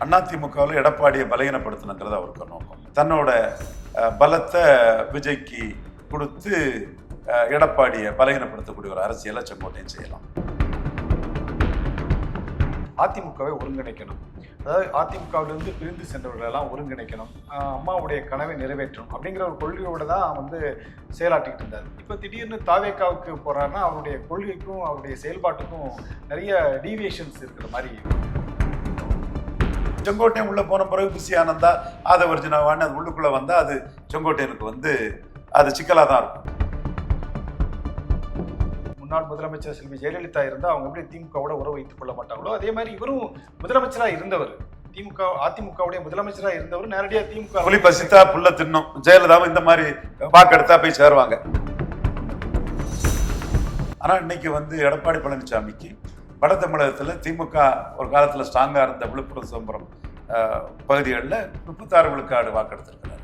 அதிமுகவில் எடப்பாடியை பலகீனப்படுத்தணுங்கிறது அவருக்கு நோக்கம். தன்னோட பலத்தை விஜய்க்கு கொடுத்து எடப்பாடியை பலகீனப்படுத்தக்கூடிய ஒரு அரசியலை செங்கோட்டையன் செய்யலாம். அதிமுகவை ஒருங்கிணைக்கணும், அதாவது அதிமுகவிலிருந்து பிரிந்து சென்றவர்களெல்லாம் ஒருங்கிணைக்கணும், அம்மாவுடைய கனவை நிறைவேற்றணும் அப்படிங்கிற ஒரு கொள்கையோடு தான் செயலாற்றிக்கிட்டு இருந்தார். இப்போ திடீர்னு தாவேக்காவுக்கு போகிறாருன்னா அவருடைய கொள்கைக்கும் அவருடைய செயல்பாட்டுக்கும் நிறைய டீவியேஷன்ஸ் இருக்கிற மாதிரி. செங்கோட்டையன் உள்ள போன பிறகு பிசி ஆனந்தா ஆதவர்ஜுனாவான்னு அது உள்ளுக்குள்ள வந்தா அது செங்கோட்டையனுக்கு அது சிக்கலா தான் இருக்கும். முன்னாள் முதலமைச்சர் செல்வி ஜெயலலிதா இருந்தால் அவங்க எப்படி திமுகவோட உறவு வைத்துக் கொள்ள மாட்டாங்களோ அதே மாதிரி இவரும் முதலமைச்சராக இருந்தவர், அதிமுகவுடைய முதலமைச்சராக இருந்தவர் நேரடியாக திமுக புலி பசித்தா புல்ல தின்னும். ஜெயலலிதாவும் இந்த மாதிரி வாக்கெடுத்தா போய் சேருவாங்க. ஆனா இன்னைக்கு எடப்பாடி பழனிசாமிக்கு வட தமிழகத்தில் திமுக ஒரு காலத்தில் ஸ்ட்ராங்காக இருந்த விழுப்புரம் சிதம்பரம் பகுதிகளில் 36 விழுக்காடு வாக்கெடுத்திருக்கிறார்.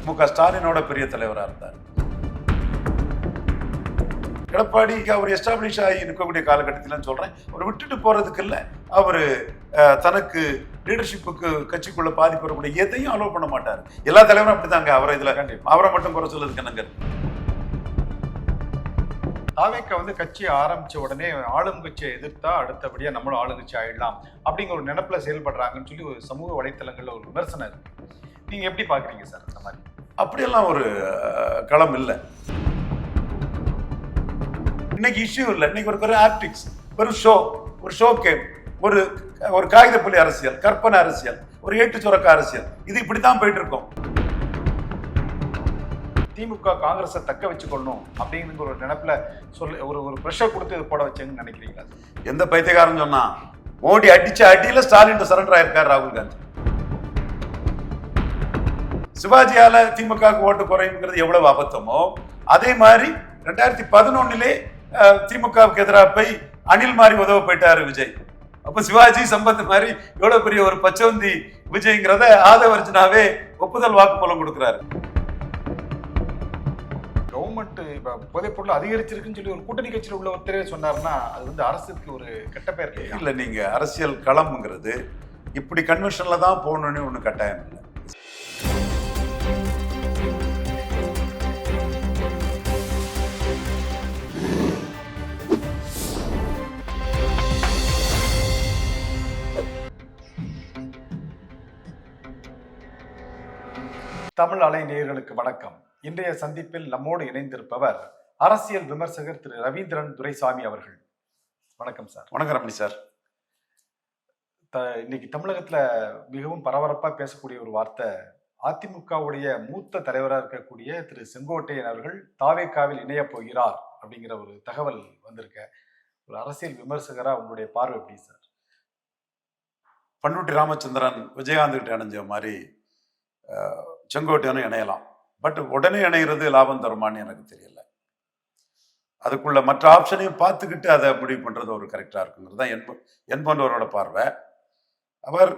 மு.க. ஸ்டாலினோட பெரிய தலைவராக இருந்தார். எடப்பாடிக்கு அவர் எஸ்டாப்ளிஷ் ஆகி இருக்கக்கூடிய காலகட்டத்தில் சொல்றேன், அவர் விட்டுட்டு போறதுக்கு இல்லை, அவர் தனக்கு லீடர்ஷிப்புக்கு கட்சிக்குள்ள பாதிப்பு வரக்கூடிய எதையும் அலோவ் பண்ண மாட்டார். எல்லா தலைவரும் அப்படித்தாங்க. அவரை மட்டும் குறை சொல்றதுக்கு என்னங்க? தாவேக்கா கட்சியை ஆரம்பிச்ச உடனே ஆளும் கட்சியை எதிர்த்தா அடுத்தபடியா நம்மளும் ஆளுங்கட்சி ஆயிடலாம் அப்படிங்கிற ஒரு நினைப்புல செயல்படுறாங்கன்னு சொல்லி ஒரு சமூக வலைத்தளங்கள்ல ஒரு விமர்சனம் இருக்கு. நீங்க எப்படி பாக்குறீங்க சார்? அந்த மாதிரி அப்படியெல்லாம் ஒரு களம் இல்லை. இன்னைக்கு இஷ்யூ இல்லை. இன்னைக்கு ஒரு ஆப்டிக்ஸ், ஒரு ஷோ கேம், ஒரு காகித புலி அரசியல், கற்பனை அரசியல், ஒரு ஏட்டு சுரக்க அரசியல், இது இப்படித்தான் போயிட்டு இருக்கோம். திமுக காங்கிரஸை தக்க வச்சுக்கொள்ளணும் அப்படிங்கிற ஒரு நினைப்புல ஒரு ப்ரெஷர் கொடுத்து போட வச்சேன்னு நினைக்கிறீங்களா? எந்த பைத்தியக்காரன் சொன்னா மோடி அடிச்ச அடியில ஸ்டாலின் சரண்டர் ஆயிருக்காரு ராகுல் காந்தி. சிவாஜியால திமுக ஓட்டு குறையுங்கிறது எவ்வளவு அபத்தமோ அதே மாதிரி 2011 திமுகவுக்கு எதிராக போய் அணில் மாதிரி உதவ போயிட்டாரு விஜய். அப்ப சிவாஜி சம்பத் மாதிரி எவ்வளவு பெரிய ஒரு பச்சவந்தி விஜய்ங்கிறத ஆதவர்ஜுனாவே ஒப்புதல் வாக்குமூலம் கொடுக்கிறாரு. கவர்மெண்ட் போதைப் பொருள் அதிகரிச்சிருக்குன்னு சொல்லி ஒரு கூட்டணி கட்சியில் உள்ள ஒருத்தரே சொன்னார்னா அது அரசுக்கு ஒரு கெட்ட பேர் இல்லை. நீங்க அரசியல் களம்ங்கிறது இப்படி கன்வென்ஷன்ல தான் போகணும்னு ஒண்ணு கட்டாயம் இல்லை. தமிழ் அலை நேயர்களுக்கு வணக்கம். இன்றைய சந்திப்பில் நம்மோடு இணைந்திருப்பவர் அரசியல் விமர்சகர் திரு ரவீந்திரன் துரைசாமி அவர்கள். வணக்கம் சார். வணக்கம் ரமணி சார். இன்னைக்கு தமிழகத்துல மிகவும் பரபரப்பா பேசக்கூடிய ஒரு வார்த்தை, அதிமுகவுடைய மூத்த தலைவராக இருக்கக்கூடிய திரு செங்கோட்டையன் அவர்கள் தாவேக்காவில் இணைய போகிறார் அப்படிங்கிற ஒரு தகவல் வந்திருக்க. ஒரு அரசியல் விமர்சகரா உங்களுடைய பார்வை எப்படி சார்? பண்ருட்டி ராமச்சந்திரன் விஜயகாந்த் கிட்ட இணைஞ்ச மாதிரி செங்கோட்டையனும் இணையலாம். பட் உடனே இணைகிறது லாபம் தருமான்னு எனக்கு தெரியல. அதுக்குள்ள மற்ற ஆப்ஷனையும் பார்த்துக்கிட்டு அதை முடிவு பண்றது ஒரு கரெக்டா இருக்குங்கிறது தான் என்பவரோட பார்வை. அவர்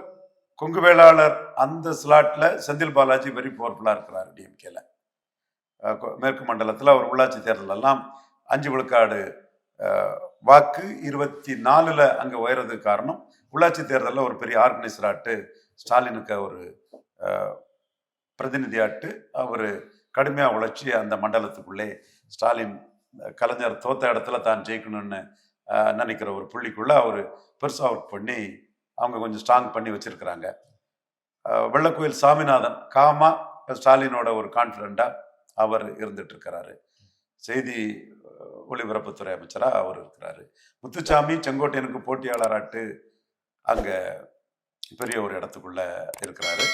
கொங்கு வேளாளர் அந்த ஸ்லாட்ல செந்தில் பாலாஜி வெரி பவர்ஃபுல்லா இருக்கிறார் டிஎம்கேல. மேற்கு மண்டலத்தில் அவர் உள்ளாட்சி தேர்தல் எல்லாம் 5 விழுக்காடு வாக்கு 24ல் அங்க உயர்றதுக்கு காரணம் உள்ளாட்சி தேர்தலில் ஒரு பெரிய ஆர்கனைசராட்டு ஸ்டாலினுக்கு ஒரு பிரதிநிதியாட்டு அவர் கடுமையாக உழைச்சி அந்த மண்டலத்துக்குள்ளே ஸ்டாலின் கலைஞர் தோத்த இடத்துல தான் ஜெயிக்கணும்னு நினைக்கிற ஒரு புள்ளிக்குள்ள அவர் பெருசாக ஒர்க் பண்ணி அவங்க கொஞ்சம் ஸ்ட்ராங் பண்ணி வச்சிருக்கிறாங்க. வெள்ளக்கோயில் சாமிநாதன் காமா ஸ்டாலினோட ஒரு கான்ஃபிடண்டா அவர் இருந்துட்டு இருக்கிறாரு. செய்தி ஒளிபரப்புத்துறை அமைச்சராக அவர் இருக்கிறாரு. முத்துசாமி செங்கோட்டையனுக்கு போட்டியாளராட்டு அங்கே பெரிய ஒரு இடத்துக்குள்ள இருக்கிறாரு.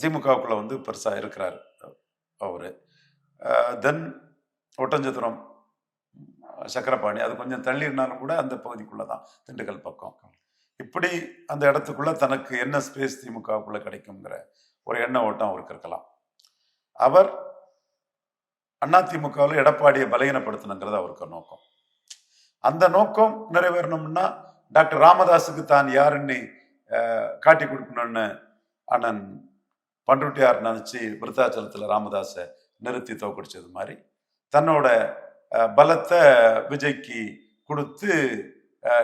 திமுகவுக்குள்ள பெருசா இருக்கிறாரு அவரு. தென் ஒட்டஞ்சத்திரம் சக்கரபாணி அது கொஞ்சம் தள்ளினாலும் கூட அந்த பகுதிக்குள்ளதான், திண்டுக்கல் பக்கம். இப்படி அந்த இடத்துக்குள்ள தனக்கு என்ன ஸ்பேஸ் திமுகவுக்குள்ள கிடைக்குங்கிற ஒரு எண்ண ஓட்டம் அவருக்கு இருக்கலாம். அவர் அதிமுகவில் எடப்பாடியை பலகீனப்படுத்தணுங்கிறது அவருக்கு நோக்கம். அந்த நோக்கம் நிறைவேறணும்னா டாக்டர் ராமதாஸுக்கு தான் யாருன்னு காட்டி கொடுக்கணும்னு அண்ணன் பண்ருட்டியார் நினைச்சு விருத்தாச்சலத்தில் ராமதாஸை நிறுத்தி தோக்கடிச்சது மாதிரி தன்னோட பலத்தை விஜய்க்கு கொடுத்து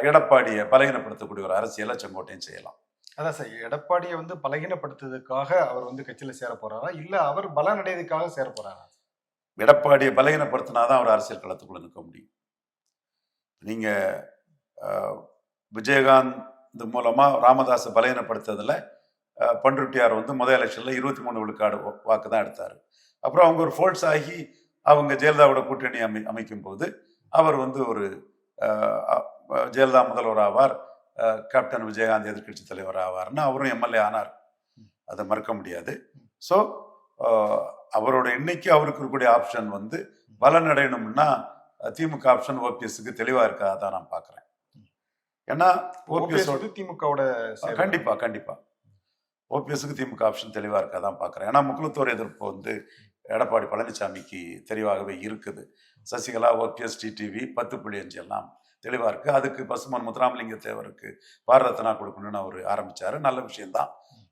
எடப்பாடியை பலகீனப்படுத்தக்கூடிய ஒரு அரசியலை செங்கோட்டையன் செய்யலாம். அதான் சார், எடப்பாடியை வந்து பலகீனப்படுத்துறதுக்காக அவர் வந்து கட்சியில சேர போறாரா, இல்ல அவர் பலன் அடையதுக்காக சேர போறாரா? எடப்பாடியை பலகீனப்படுத்தினாதான் அவர் அரசியல் களத்துக்குள்ள நிற்க முடியும். நீங்க விஜயகாந்த் மூலமா ராமதாஸை பலகீனப்படுத்துறதுல பண்ருட்டியார் வந்து முதல் எலெக்ஷன்ல 23 விழுக்காடு வாக்கு தான் எடுத்தாரு. அப்புறம் அவங்க ஒரு ஃபோல்ஸ் ஆகி அவங்க ஜெயலலிதாவோட கூட்டணி அமைக்கும் போது அவர் வந்து ஒரு ஜெயலலிதா முதல்வர் ஆவார், கேப்டன் விஜயகாந்த் எதிர்கட்சி தலைவர் ஆவார்னு அவரும் எம்எல்ஏ ஆனார். அதை மறுக்க முடியாது. ஸோ அவரோட இன்னைக்கு அவருக்கு இருக்கக்கூடிய ஆப்ஷன் வந்து பலன் அடையணும்னா திமுக ஆப்ஷன் ஓபிஎஸ்க்கு தெளிவா இருக்காதான் நான் பாக்குறேன். ஏன்னா ஓபிஎஸ் திமுகவோட கண்டிப்பா ஓபிஎஸ்க்கு திமுக ஆப்ஷன் தெளிவா இருக்காதான் பாக்குறேன். ஏன்னா முக்குலத்தோர் எதிர்ப்பு வந்து எடப்பாடி பழனிசாமிக்கு தெளிவாகவே இருக்குது. சசிகலா, ஓபிஎஸ், டிடிவி 10.5 எல்லாம் தெளிவா இருக்கு. அதுக்கு பசுமன் முத்துராமலிங்க தேவருக்கு பாரரத்னா கொடுக்கணும்னு அவர் ஆரம்பிச்சாரு. நல்ல விஷயம்தான்.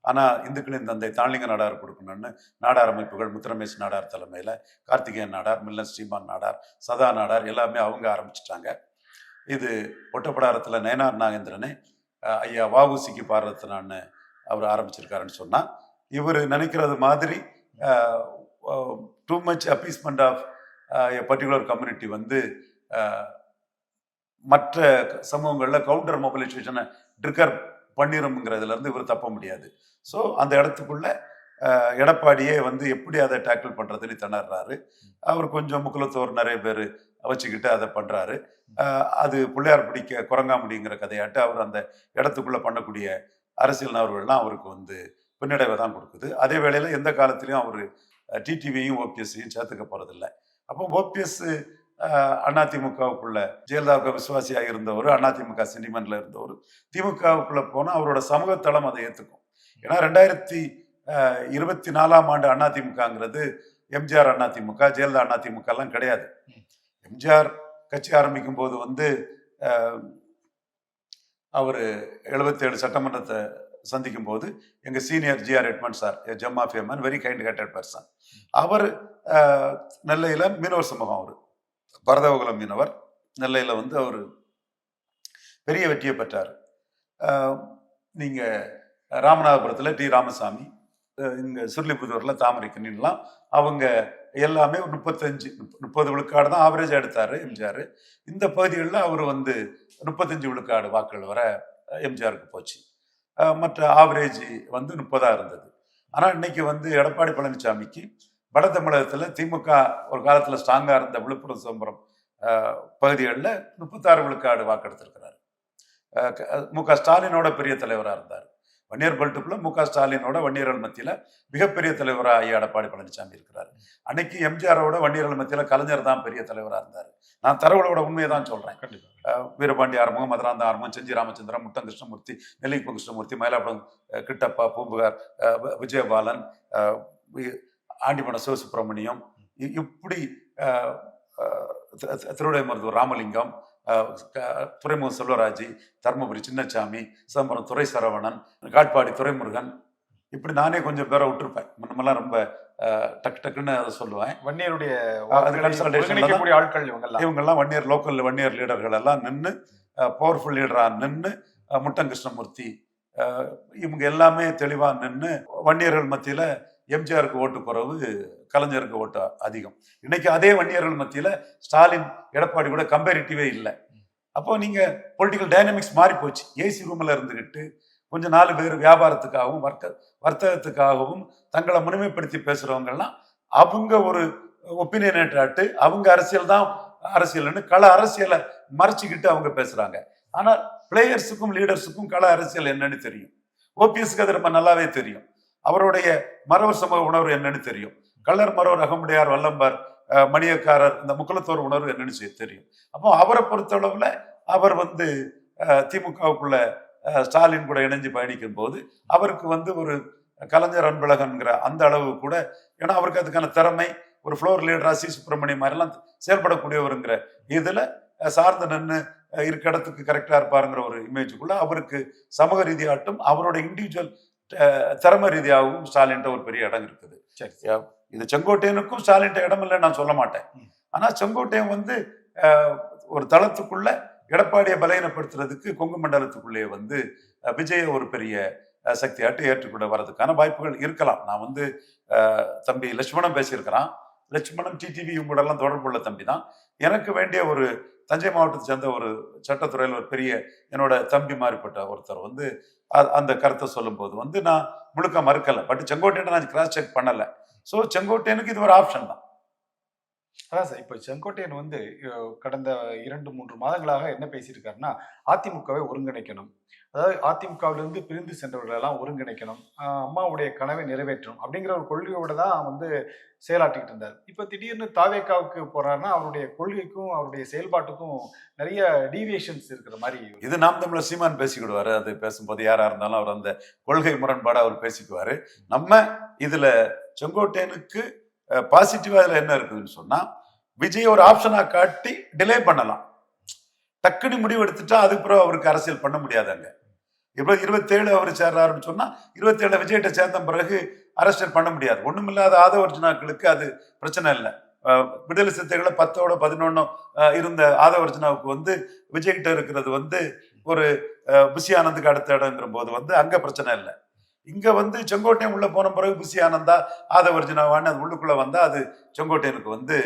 ஆனா இந்துக்களின் தந்தை தாளிங்க நாடார் கொடுக்கணும்னு நாடார் அமைப்புகள் முத்துரமேஷ் நாடார் தலைமையில, கார்த்திகேயன் நாடார், மில்லன் ஸ்ரீமான் நாடார், சதா நாடார் எல்லாமே அவங்க ஆரம்பிச்சிட்டாங்க. இது ஒட்டப்படாரத்துல நயனார் நாகேந்திரனே ஐயா வஉசிக்கு பாரரத்னான்னு அவர் ஆரம்பிச்சிருக்காருன்னு சொன்னா, இவர் நினைக்கிறது மாதிரி too much appeasement of a particular community வந்து மற்ற சமூகங்களில் கவுண்டர் மொபிலைசேஷனை ட்ரிகர் பண்ணிரும்ங்கிறதுல இருந்து இவர் தப்ப முடியாது. ஸோ அந்த இடத்துக்குள்ள எடப்பாடியே வந்து எப்படி அதை டேக்கிள் பண்றதுன்னு திணறாரு. அவர் கொஞ்சம் முக்குலத்தோர் நிறைய பேர் வச்சுக்கிட்டு அதை பண்றாரு. அது பிள்ளையார் பிடிக்க குரங்காமுடிங்கிற கதையாட்டு அவர் அந்த இடத்துக்குள்ள பண்ணக்கூடிய அரசியல் நகர்வுகள்லாம் அவருக்கு வந்து பின்னடைவை தான் கொடுக்குது. அதே வேளையில எந்த காலத்திலையும் அவர் டிடிவியும் ஓபிஎஸ்ஸையும் சேர்த்துக்க போறதில்லை. அப்போ ஓபிஎஸ் அதிமுகவுக்குள்ள ஜெயலலிதாவுக்கு விசுவாசியாக இருந்தவர், அதிமுக சென்டிமெண்ட்ல இருந்தவர், திமுகவுக்குள்ள போனா அவரோட சமூக தளம் அதை ஏற்றுக்கும். ஏன்னா 2024 அதிமுகங்கிறது எம்ஜிஆர் அதிமுக, ஜெயலலிதா அதிமுக எல்லாம் கிடையாது. எம்ஜிஆர் கட்சி ஆரம்பிக்கும் போது வந்து அவர் 77 சட்டமன்றத்தை சந்திக்கும் போது எங்க senior GR Edmund sir, gem of a man, very kind hearted person. அவர் நெல்லையில மீனவர் சமூகம், அவர் பரதவகுலம் மீனவர், நெல்லையில வந்து அவர் பெரிய வெற்றியை பெற்றார். நீங்க ராமநாதபுரத்துல டி ராமசாமி, இங்க சுருளிபுதூர்ல தாமரை கண்ணிலாம் அவங்க எல்லாமே 35-30 விழுக்காடு தான் ஆவரேஜா எடுத்தாரு எம்ஜிஆர். இந்த பகுதிகளில் அவர் வந்து 35 விழுக்காடு வாக்குகள் வர எம்ஜிஆருக்கு போச்சு. மற்ற ஆவரேஜ் வந்து 30 இருந்தது. ஆனா இன்னைக்கு வந்து எடப்பாடி பழனிசாமிக்கு வட தமிழகத்துல திமுக ஒரு காலத்துல ஸ்ட்ராங்கா இருந்த விழுப்புரம், சிதம்பரம் பகுதிகளில் 36 விழுக்காடு வாக்கெடுத்திருக்கிறார். மு.க. ஸ்டாலினோட பெரிய தலைவராக இருந்தார். வன்னியர் பெல்ட்டுக்குள்ள மு.க. ஸ்டாலினோட வன்னியர்கள் மத்தியில மிகப்பெரிய தலைவராக ஐயா எடப்பாடி பழனிசாமி இருக்கிறார். அன்னைக்கு எம்ஜிஆரோட வன்னியர்கள் மத்தியில கலைஞர் தான் பெரிய தலைவராக இருந்தார். நான் தரவுகளோட உண்மையை தான் சொல்றேன். வீரபாண்டி ஆரம்பம், மதுராந்த ஆரம்பம், செஞ்சி ராமச்சந்திரன், முட்டம் கிருஷ்ணமூர்த்தி, நெல்லிக்குப்பம் கிருஷ்ணமூர்த்தி, மயிலாப்பூரம் கிட்டப்பா, பூம்புகார் விஜயபாலன், ஆண்டிமன சிவசுப்பிரமணியம், இப்படி திருவிடைமருதூர் ராமலிங்கம், துறைமுகம் செல்வராஜ், தர்மபுரி சின்னசாமி, சிதம்பரம் துரை சரவணன், காட்பாடி துரைமுருகன், இப்படி நானே கொஞ்சம் பேரை விட்டுருப்பேன். நம்மளாம் ரொம்ப டக்குன்னு அதை சொல்லுவேன். வன்னியருடைய ஆட்கள் இவங்கெல்லாம் வன்னியர் லோக்கல் வன்னியர் லீடர்கள் எல்லாம் நின்று பவர்ஃபுல் லீடரா நின்று, முட்டம் கிருஷ்ணமூர்த்தி இவங்க எல்லாமே தெளிவா நின்று வன்னியர்கள் மத்தியில எம்ஜிஆருக்கு ஓட்டு குறைவு, கலைஞருக்கு ஓட்டு அதிகம். இன்னைக்கு அதே வன்னியர்கள் மத்தியில ஸ்டாலின், எடப்பாடி கூட கம்பேரிட்டிவே இல்லை. அப்போ நீங்க பொலிட்டிக்கல் டைனமிக்ஸ் மாறி போச்சு. ஏசி ரூம்ல இருந்துகிட்டு கொஞ்சம் 4 பேர் வியாபாரத்துக்காகவும் வர்த்தகத்துக்காகவும் தங்களை முழுமைப்படுத்தி பேசுறவங்கலாம் அவங்க ஒரு ஒப்பீனியனேட்டாட்டு அவங்க அரசியல் தான் அரசியல்னு கள அரசியலை மறைச்சிக்கிட்டு அவங்க பேசுறாங்க. ஆனா பிளேயர்ஸுக்கும் லீடர்ஸுக்கும் கள அரசியல் என்னன்னு தெரியும். ஓபிஎஸ்க்கு அது ரொம்ப நல்லாவே தெரியும். அவருடைய மரவர் சமூக உணர்வு என்னன்னு தெரியும். கள்ளர், மரவர், அகமுடையார், வல்லம்பார், மணியக்காரர், இந்த முக்குலத்தோர் உணர்வு என்னன்னு தெரியும். அப்போ அவரை பொறுத்தளவுல அவர் வந்து திமுகவுக்குள்ள ஸ்டாலின் கூட இணைஞ்சு பயணிக்கும் போது அவருக்கு வந்து ஒரு கலைஞர் அன்பழகன்கிற அந்த அளவு கூட, ஏன்னா அவருக்கு அதுக்கான திறமை, ஒரு ஃப்ளோர் லீடரா சி சுப்பிரமணியம் மாதிரிலாம் செயல்படக்கூடியவருங்கிற இதுல சார்ந்து நின்று இருக்க இடத்துக்கு கரெக்டா இருப்பாருங்கிற ஒரு இமேஜுக்குள்ள அவருக்கு சமூக ரீதியாட்டும் அவரோட இண்டிவிஜுவல் திறமை ரீதியாகவும் ஸ்டாலின் ஒரு பெரிய இடம் இருக்குது. சரி, இது செங்கோட்டையனுக்கும் ஸ்டாலின் இடம் இல்லைன்னு நான் சொல்ல மாட்டேன். ஆனா செங்கோட்டையன் வந்து ஒரு தளத்துக்குள்ள எடப்பாடியை பலகீனப்படுத்துறதுக்கு கொங்கு மண்டலத்துக்குள்ளே வந்து விஜய ஒரு பெரிய சக்தியாட்டு ஏற்றுக்கொள்ள வர்றதுக்கான வாய்ப்புகள் இருக்கலாம். நான் வந்து தம்பி லட்சுமணன் பேசியிருக்கிறான். லட்சுமணன் டிடிவி கூட எல்லாம் தொடர்புள்ள தம்பி தான். எனக்கு வேண்டிய ஒரு தஞ்சை மாவட்டத்தை சேர்ந்த ஒரு சட்டத்துறையில் ஒரு பெரிய என்னோட தம்பி மாறிப்பட்ட ஒருத்தர் வந்து அந்த கருத்தை சொல்லும் போது வந்து நான் முழுக்க மறுக்கலை. பட் செங்கோட்டையனை நான் கிராஸ் செக் பண்ணலை. ஸோ செங்கோட்டையனுக்கு இது ஒரு ஆப்ஷன் தான். அதான் சார், இப்போ செங்கோட்டையன் வந்து கடந்த 2-3 மாதங்களாக என்ன பேசியிருக்காருன்னா, அதிமுகவை ஒருங்கிணைக்கணும், அதாவது அதிமுகவிலிருந்து பிரிந்து சென்றவர்களெல்லாம் ஒருங்கிணைக்கணும், அம்மாவுடைய கனவை நிறைவேற்றணும் அப்படிங்கிற ஒரு கொள்கையோட தான் வந்து செயலாற்றிக்கிட்டு இருந்தார். இப்போ திடீர்னு தாவேக்காவுக்கு போறாருன்னா அவருடைய கொள்கைக்கும் அவருடைய செயல்பாட்டுக்கும் நிறைய டீவியேஷன்ஸ் இருக்கிற மாதிரி. இது நாம் தமிழர் சீமான் பேசிக்கிடுவாரு. அது பேசும்போது யாரா இருந்தாலும் அவர் அந்த கொள்கை முரண்பாடு அவர் பேசிக்குவாரு. நம்ம இதுல செங்கோட்டையனுக்கு பாசிட்டிவா இதுல என்ன இருக்குதுன்னு சொன்னா, விஜய் ஒரு ஆப்ஷனா காட்டி டிலே பண்ணலாம். டக்குனு முடிவு எடுத்துட்டா அதுக்கப்புறம் அவருக்கு அரசியல் பண்ண முடியாதாங்க. இப்போ 27 அவர் சேர்றாருன்னு சொன்னா 27 விஜய்கிட்ட சேர்ந்த பிறகு அரசியல் பண்ண முடியாது. ஒண்ணுமில்லாத ஆதவர்ஜனாக்களுக்கு அது பிரச்சனை இல்லை. விடுதலை சிறுத்தைகளை 10ஓட 11 இருந்த ஆதவர்ஜனாவுக்கு வந்து விஜய்கிட்ட இருக்கிறது வந்து ஒரு புஷி ஆனந்துக்கு அடுத்த இடங்கிற போது வந்து அங்க பிரச்சனை இல்லை. இங்க வந்து செங்கோட்டையன் உள்ள போன பிறகு புஷி ஆனந்தா ஆதவர்ஜனாவான்னு அது உள்ளுக்குள்ள வந்தா அது செங்கோட்டையனுக்கு வந்து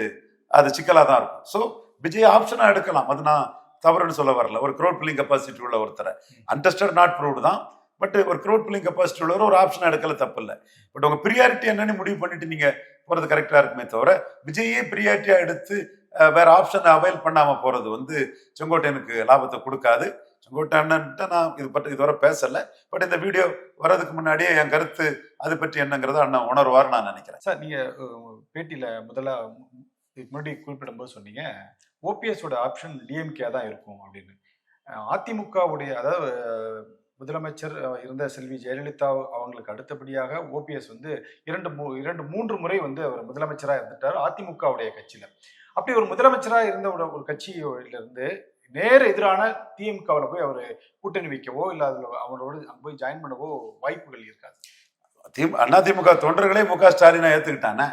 அது சிக்கலா தான் இருக்கும். ஸோ விஜய் ஆப்ஷனா எடுக்கலாம். அது நான் தவறுன்னு சொல்ல வரல. ஒரு க்ரௌட் புல்லிங் கெப்பாசிட்டி உள்ள ஒருத்தரை, அன்டெஸ்டட் நாட் ப்ரூவ்டு தான், பட் ஒரு க்ரௌட் புல்லிங் கெப்பாசிட்டி உள்ளவர் ஒரு ஆப்ஷனா எடுக்கல, தப்பு இல்லை. பட் உங்க பிரியாரிட்டி என்னன்னு முடிவு பண்ணிட்டு நீங்க போறது கரெக்டா இருக்குமே தவிர விஜயே பிரியாரிட்டியா எடுத்து வேற ஆப்ஷன் அவைல் பண்ணாம போறது வந்து செங்கோட்டையனுக்கு லாபத்தை கொடுக்காது. செங்கோட்டையன்ட்ட நான் இது பற்றி இதுவரை பேசல. பட் இந்த வீடியோ வர்றதுக்கு முன்னாடியே என் கருத்து அது பற்றி என்னங்கிறத அண்ணன் உணர்வார் நான் நினைக்கிறேன். சார், நீங்க பேட்டியில முதல்ல முன்னாடி குறிப்பிடும்போது சொன்னீங்க ஓபிஎஸோட ஆப்ஷன் டிஎம்கே தான் இருக்கும் அப்படின்னு. அதிமுகவுடைய, அதாவது முதலமைச்சர் இருந்த செல்வி ஜெயலலிதா அவங்களுக்கு அடுத்தபடியாக ஓபிஎஸ் வந்து 2-3 முறை வந்து அவர் முதலமைச்சராக இருந்துட்டார் அதிமுகவுடைய கட்சியில. அப்படி ஒரு முதலமைச்சராக இருந்த ஒரு கட்சியிலிருந்து நேர எதிரான திமுகவில் போய் அவர் கூட்டணி வைக்கவோ இல்லை அதில் அவரோடு போய் ஜாயின் பண்ணவோ வாய்ப்புகள் இருக்காது. அதிமுக தொண்டர்களே மு.க. ஸ்டாலினை ஏத்துக்கிட்டானே.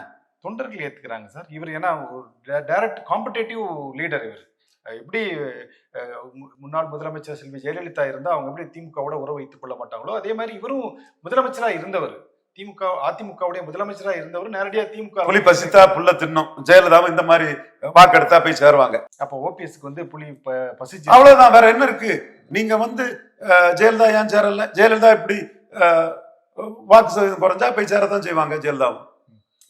தொண்டர்கள் ஏத்துக்கிறாங்க சார். இவர் ஏன்னா ஒரு டைரக்ட் காம்படேட்டிவ் லீடர். இவர் எப்படி முன்னாள் முதலமைச்சர் செல்வி ஜெயலலிதா இருந்தா அவங்க எப்படி திமுகவோட உறவு வைத்துக் கொள்ள மாட்டாங்களோ அதே மாதிரி இவரும் முதலமைச்சரா இருந்தவர், அதிமுகவுடைய முதலமைச்சரா இருந்தவர் நேரடியா திமுக புலி பசித்தா புல்ல தின்னும். ஜெயலலிதாவும் இந்த மாதிரி வாக்கெடுத்தா போய் சேருவாங்க. அப்ப ஓபிஎஸ்க்கு வந்து புலி பசிச்சு அவ்வளவுதான், வேற என்ன இருக்கு? நீங்க வந்து ஜெயலலிதா ஏன் சேரல? ஜெயலலிதா இப்படி வாக்கு சதவீதம் குறைஞ்சா போய் சேரதான் செய்வாங்க ஜெயலலிதாவும்.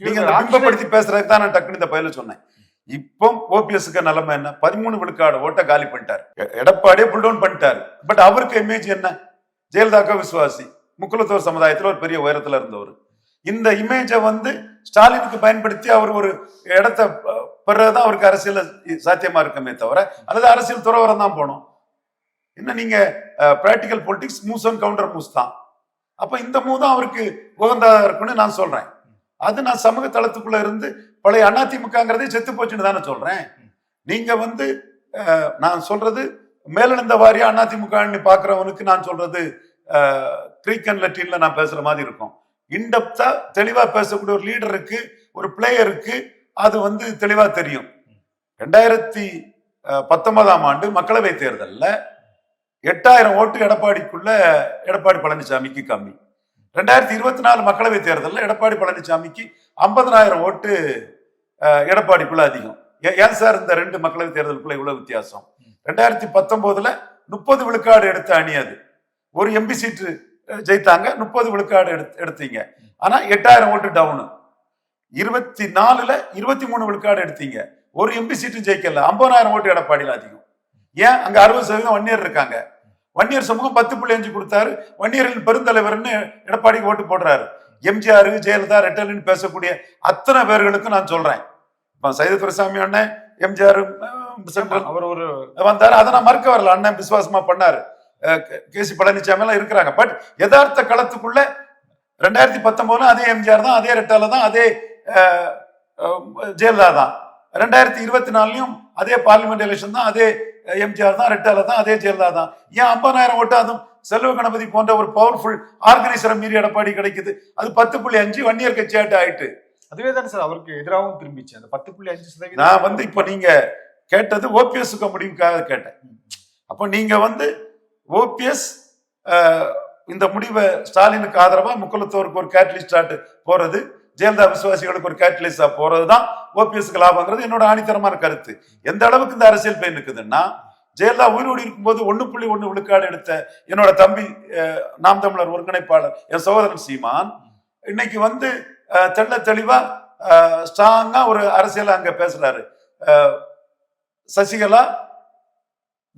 நீங்க பிம்பப்படுத்தி பேசுறதுக்கு தான் நான் டக்குனு இந்த பயில சொன்னேன். இப்போ ஓபிஎஸ்க்கு நிலைமை என்ன? 13 விழுக்காடு ஓட்ட காலி பண்ணிட்டாரு. எடப்பாடியே புல் டவுன் பண்ணிட்டாரு. பட் அவருக்கு இமேஜ் என்ன? ஜெயலலிதாக்க விசுவாசி, முக்குலத்தோர் சமுதாயத்துல ஒரு பெரிய உயரத்துல இருந்தவர். இந்த இமேஜை வந்து ஸ்டாலினுக்கு பயன்படுத்தி அவர் ஒரு இடத்தை பெறதான் அவருக்கு அரசியல் சாத்தியமா இருக்குமே தவிர, அல்லது அரசியல் துறவரம் தான் போனோம். என்ன நீங்க practical politics moves and counter moves தான். அப்ப இந்த மூவ் தான் அவருக்கு உகந்தா இருக்குன்னு நான் சொல்றேன். அது நான் சமூக தளத்துக்குள்ள இருந்து பழைய அதிமுகங்கிறதே செத்து போச்சுன்னு தானே சொல்றேன். நீங்க வந்து நான் சொல்றது மேலெழுந்த வாரியா அதிமுக பாக்குறவனுக்கு நான் சொல்றது கிரீக் அண்ட் லெட்டின்ல நான் பேசுற மாதிரி இருக்கும். இன்டெப்தா தெளிவா பேசக்கூடிய ஒரு லீடருக்கு, ஒரு பிளேயருக்கு அது வந்து தெளிவா தெரியும். 2019ஆம் ஆண்டு மக்களவை தேர்தலில் 8000 ஓட்டு எடப்பாடிக்குள்ள எடப்பாடி பழனிசாமிக்கு கம்மி. 2024 மக்களவை தேர்தலில் எடப்பாடி பழனிசாமிக்கு 50,000 ஓட்டு எடப்பாடிக்குள்ள அதிகம். ஏன் சார் இந்த 2 மக்களவை தேர்தலுக்குள்ள இவ்வளவு வித்தியாசம்? 2019ல 30 விழுக்காடு எடுத்த அணி, அது ஒரு எம்பி சீட்டு ஜெயித்தாங்க, 30 விழுக்காடு எடுத்தீங்க. ஆனா 8000 ஓட்டு டவுனு. 24ல 23 விழுக்காடு எடுத்தீங்க, ஒரு எம்பி சீட்டு ஜெயிக்கல, 50,000 ஓட்டு எடப்பாடியில் அதிகம். ஏன்? அங்க 60% வன்னியர் இருக்காங்க. வன்னியர் சமூகம் 10.5 கொடுத்தாரு. வன்னியரின் பெருந்தலைவர்னு எடப்பாடிக்கு ஓட்டு போடுறாரு. எம்ஜிஆர், ஜெயலலிதா, ரெட்டலின்னு பேசக்கூடிய அத்தனை பேர்களுக்கும் நான் சொல்றேன். இப்ப சைத துரைசாமி அண்ணன் எம்ஜிஆர் அவர் ஒரு வந்தாரு, அதை நான் மறுக்க வரல. அண்ணன் விசுவாசமா பண்ணாரு. கேசி பழனிசாமி எல்லாம் இருக்கிறாங்க. பட் யதார்த்த களத்துக்குள்ள 2019 அதே எம்ஜிஆர் தான், அதே ரெட்டால தான், அதே ஜெயலலிதா தான். 2024லயும் அதே பார்லிமெண்ட் எலெக்ஷன் தான், அதே எம்ஜிஆர் தான், ரெட்டால தான், அதே ஜெயலலிதா தான். ஏன் 50,000 ஓட்டு அதுவும் செல்வ கணபதி போன்ற ஒரு பவர்ஃபுல் ஆர்கனைசரை மீறி எடப்பாடி கிடைக்குது? அது 10.5 வன்னியர் கட்சியாட்டு ஆயிட்டு. அதுவே தான் சார் அவருக்கு எதிராகவும் திரும்பிச்சு அந்த 10.5%. நான் வந்து இப்ப நீங்க கேட்டது ஓபிஎஸ்க்கு முடிவுக்காக கேட்டேன். அப்போ நீங்க வந்து ஓபிஎஸ் இந்த முடிவை ஸ்டாலினுக்கு ஆதரவா முக்குலத்தோருக்கு ஒரு கேட்டலிஸ்டாட்டு போறது, ஜெயலலிதா விசுவாசிகளுக்கு ஒரு கேட்டலிஸ்டா போறதுதான் ஓபிஎஸ்க்கு லாபங்கிறது என்னோட ஆணித்தரமான கருத்து. எந்த அளவுக்கு இந்த அரசியல் பயன் இருக்குதுன்னா, ஜெயலலிதா உயிரோடு இருக்கும்போது 1.1 விழுக்காடு எடுத்த என்னோட தம்பி நாம் தமிழர் ஒருங்கிணைப்பாளர் என் சகோதரன் சீமான் இன்னைக்கு வந்து தெள்ள தெளிவா ஸ்ட்ராங்கா ஒரு அரசியல் அங்க பேசுறாரு. சசிகலா,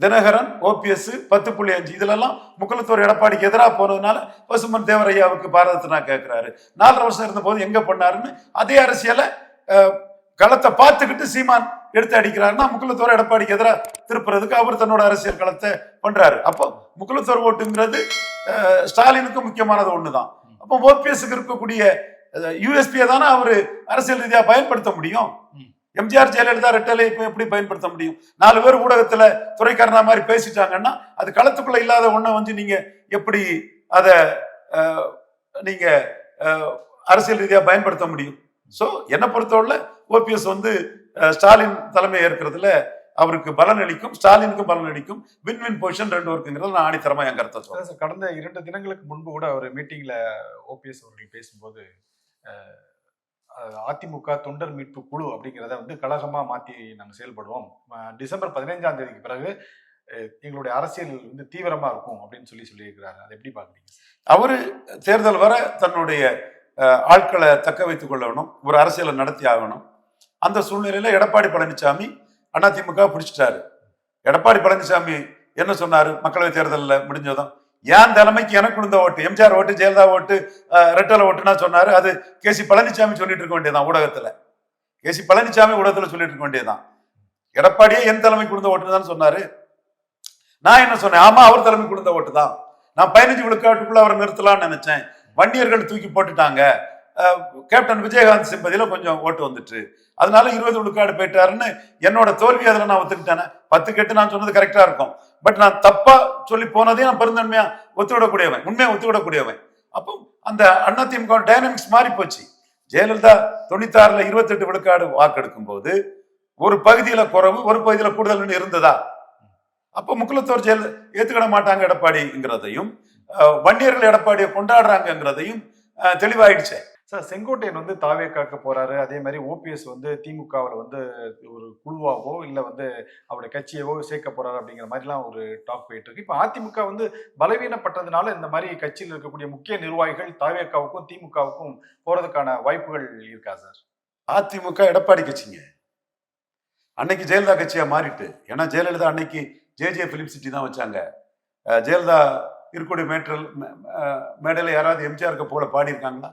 தினகரன், ஓபிஎஸ் 10.5 இதுலெல்லாம் முக்குலத்தோர் எடப்பாடிக்கு எதிராக போனதுனால பசுமன் தேவரையாவுக்கு பாரதத்தினா கேட்கிறாரு. 4.5 வருஷம் இருந்த போது எங்க பண்ணாருன்னு அதே அரசியலை களத்தை பார்த்துக்கிட்டு சீமான் எடுத்து அடிக்கிறாருன்னா முக்குலத்தோர் எடப்பாடிக்கு எதிராக திருப்புறதுக்கு அவர் தன்னோட அரசியல் களத்தை பண்றாரு. அப்போ முக்குலத்தோர் ஓட்டுங்கிறது ஸ்டாலினுக்கு முக்கியமானது ஒண்ணுதான். அப்போ ஓபிஎஸ்க்கு இருக்கக்கூடிய யூஎஸ்பியை தானே அவரு அரசியல் ரீதியா பயன்படுத்த முடியும். எம்ஜிஆர் ஜெயலலிதா ரெட்டலை இப்ப எப்படி பயன்படுத்த முடியும்? 4 பேர் ஊடகத்துல துறைக்காரனா மாதிரி பேசிட்டாங்கன்னா அது களத்துக்குள்ள இல்லாத ஒண்ண வந்து நீங்க எப்படி அத நீங்க அரசியல் ரீதியா பயன்படுத்த முடியும்? சோ என்ன பொறுத்தவரை ஓபிஎஸ் வந்து ஸ்டாலின் தலைமை ஏற்கிறதுல அவருக்கு பலன் அளிக்கும், ஸ்டாலினுக்கும் பலன் அளிக்கும். வின் பொசிஷன் 2 இருக்குங்கிறது நான் ஆணித்தரமா என் கருத்தை சொல்றேன். கடந்த 2 தினங்களுக்கு முன்பு கூட ஒரு மீட்டிங்ல ஓபிஎஸ் அவர்கள் பேசும்போது அதிமுக தொண்டர் மீட்பு குழு அப்படிங்கிறத வந்து கழகமா மாத்தி நாங்கள் செயல்படுவோம், டிசம்பர் 15ஆம் தேதிக்கு பிறகு எங்களுடைய அரசியல் வந்து தீவிரமா இருக்கும் அப்படின்னு சொல்லியிருக்கிறாரு. அதை எப்படி பாக்குறீங்க? அவரு தேர்தல் வர தன்னுடைய ஆட்களை தக்க வைத்துக் கொள்ளணும், ஒரு அரசியலை நடத்தி ஆகணும். அந்த சூழ்நிலையில எடப்பாடி பழனிசாமி அதிமுக பிடிச்சிட்டாரு. எடப்பாடி பழனிசாமி என்ன சொன்னாரு மக்களவை தேர்தலில் முடிஞ்சதும், என் தலைமைக்கு எனக்கு விழுந்த ஓட்டு, எம்ஜிஆர் ஓட்டு, ஜெயலலிதா ஓட்டு, ரெட்டலை ஓட்டுனா சொன்னாரு. அது கேசி பழனிசாமி சொல்லிட்டு இருக்க வேண்டியதுதான் ஊடகத்துல. கேசி பழனிசாமி ஊடகத்துல சொல்லிட்டு இருக்க வேண்டியதுதான். எடப்பாடியே என் தலைமைக்கு விழுந்த ஓட்டுன்னு தான் சொன்னாரு. நான் என்ன சொன்னேன், ஆமா அவர் தலைமைக்கு விழுந்த ஓட்டு தான். நான் 15 விழுக்காட்டுக்குள்ள அவரை நிறுத்தலாம்னு நினைச்சேன். வண்டியர்கள் தூக்கி போட்டுட்டாங்க. கேப்டன் விஜயகாந்த் சிம்பதியில கொஞ்சம் ஓட்டு வந்துட்டு, அதனால 20 விழுக்காடு போயிட்டாருன்னு என்னோட தோல்வி அதுல நான் ஒத்துக்கிட்டேன். 10 கேட்டு நான் சொன்னது கரெக்டா இருக்கும். பட் நான் தப்பா சொல்லி போனதே நான் பெருந்தன்மையா ஒத்துவிடக்கூடியவன், உண்மையா ஒத்துவிடக்கூடியவன். அப்போ அந்த அதிமுக டைனமிக்ஸ் மாறி போச்சு. ஜெயலலிதா 96ல 28 விழுக்காடு வாக்கெடுக்கும் போது ஒரு பகுதியில குறைவு, ஒரு பகுதியில கூடுதல் இருந்ததா? அப்போ முக்குலத்தோர் ஜெயலலிதா ஏத்துக்கிட மாட்டாங்க எடப்பாடிங்கிறதையும், வண்டியர்கள் எடப்பாடியை கொண்டாடுறாங்கிறதையும் தெளிவாயிடுச்சு. சார், செங்கோட்டையன் வந்து தாவேக்காக்க போறாரு. அதே மாதிரி ஓபிஎஸ் வந்து திமுகவில் வந்து ஒரு குழுவாவோ இல்லை வந்து அவருடைய கட்சியவோ சேர்க்க போறாரு அப்படிங்கிற மாதிரிலாம் ஒரு டாக் போயிட்டு இருக்கு. இப்போ அதிமுக வந்து பலவீனப்பட்டதுனால இந்த மாதிரி கட்சியில் இருக்கக்கூடிய முக்கிய நிர்வாகிகள் தாவேக்காவுக்கும் திமுகவுக்கும் போறதுக்கான வாய்ப்புகள் இருக்கா சார்? அதிமுக எடப்பாடி கட்சிங்க. அன்னைக்கு ஜெயலலிதா கட்சியா மாறிட்டு, ஏன்னா ஜெயலலிதா அன்னைக்கு ஜே பிலிம் சிட்டி தான் வச்சாங்க. ஜெயலலிதா இருக்கக்கூடிய மேடையில யாராவது எம்ஜிஆருக்கு போல பாடியிருக்காங்களா?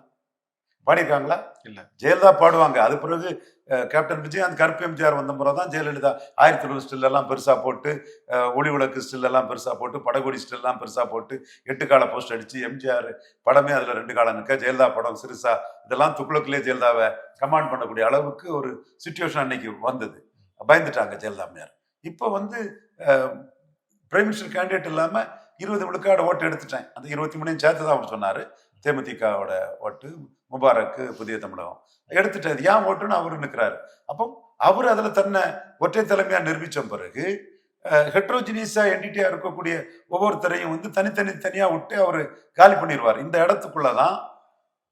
இல்ல. ஜெயலலிதா பாடுவாங்க. அது பிறகு கேப்டன் விஜயகாந்த் கருப்பு எம்ஜிஆர் வந்த முறை தான் ஜெயலலிதா 1000 ஸ்டில் எல்லாம் பெருசா போட்டு, ஒளி விளக்கு ஸ்டில் எல்லாம் பெருசா போட்டு, படகொடி ஸ்டில் எல்லாம் பெருசா போட்டு, 8 கால போஸ்ட் அடிச்சு, எம்ஜிஆர் படமே அதுல 2 காலம் நிற்க, ஜெயலலிதா படம் சிறுசா, இதெல்லாம் துக்குளக்குள்ளே ஜெயலலிதாவை கமாண்ட் பண்ணக்கூடிய அளவுக்கு ஒரு சிச்சுவேஷன் அன்னைக்கு வந்தது. பயந்துட்டாங்க ஜெயலலிதா அம்மையார். இப்போ வந்து பிரைம் மினிஸ்டர் கேண்டிடேட் இல்லாம 20 விழுக்காடு ஓட்டு எடுத்துட்டேன். அந்த 23 சேர்த்து தான் அவர் சொன்னாரு. தேமுதிகவோட ஓட்டு, முபாரக்கு, புதிய தமிழகம் எடுத்துட்டது. ஏன் ஓட்டுன்னு அவரு நிற்கிறாரு. அப்போ அவர் அதுல தன்னை ஒற்றை தலைமையா நிரூபிச்ச பிறகு ஹெட்ரோஜினியஸா என்டிட்டியா இருக்கக்கூடிய ஒவ்வொருத்தரையும் வந்து தனித்தனியா விட்டு அவரு காலி பண்ணிடுவார். இந்த இடத்துக்குள்ளதான்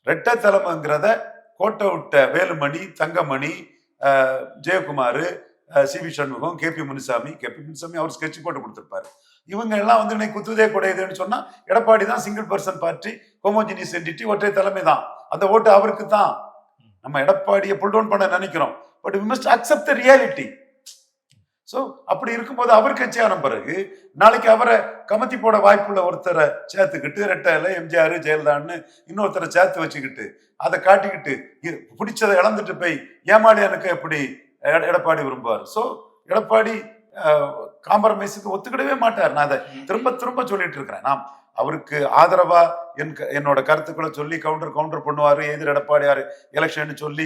ரெட்டை தலைமைங்கிறத கோட்டை விட்ட வேலுமணி, தங்கமணி, ஜெயக்குமார், சிவி சண்முகம், கேபி முனுசாமி அவர் ஸ்கெட்ச் போட்டு கொடுத்திருப்பாரு. இவங்க எல்லாம் வந்து இன்னைக்கு குத்துதே குடையுதுன்னு சொன்னா எடப்பாடி தான் single person party, homogeneous entity, ஒற்றை தலைமை தான். அந்த ஓட்டு அவருக்கு தான். நம்ம எடப்பாடியை புல் டவுன் பண்ண நினைக்கிறோம். But we must accept the reality. So அப்படி இருக்கும்போது அவர் கட்சியான பிறகு நாளைக்கு அவரை கமத்தி போட வாய்ப்புள்ள ஒருத்தரை சேர்த்துக்கிட்டு, ரெட்டையில எம்ஜிஆர் ஜெயலலிதான்னு இன்னொருத்தரை சேர்த்து வச்சுக்கிட்டு அதை காட்டிக்கிட்டு பிடிச்சதை இழந்துட்டு போய் ஏமாளியானுக்கு எப்படி எடப்பாடி விரும்புவார். சோ எடப்பாடி காம்ப்ரமைஸுக்கு ஒத்துக்கிடவே மாட்டார். நான் அதை திரும்ப சொல்லிட்டு இருக்கிறேன். நான் அவருக்கு ஆதரவா என்னோட கருத்துக்களை சொல்லி கவுண்டர் பண்ணுவாரு. எதிர் எடப்பாடியாரு எலெக்ஷன் சொல்லி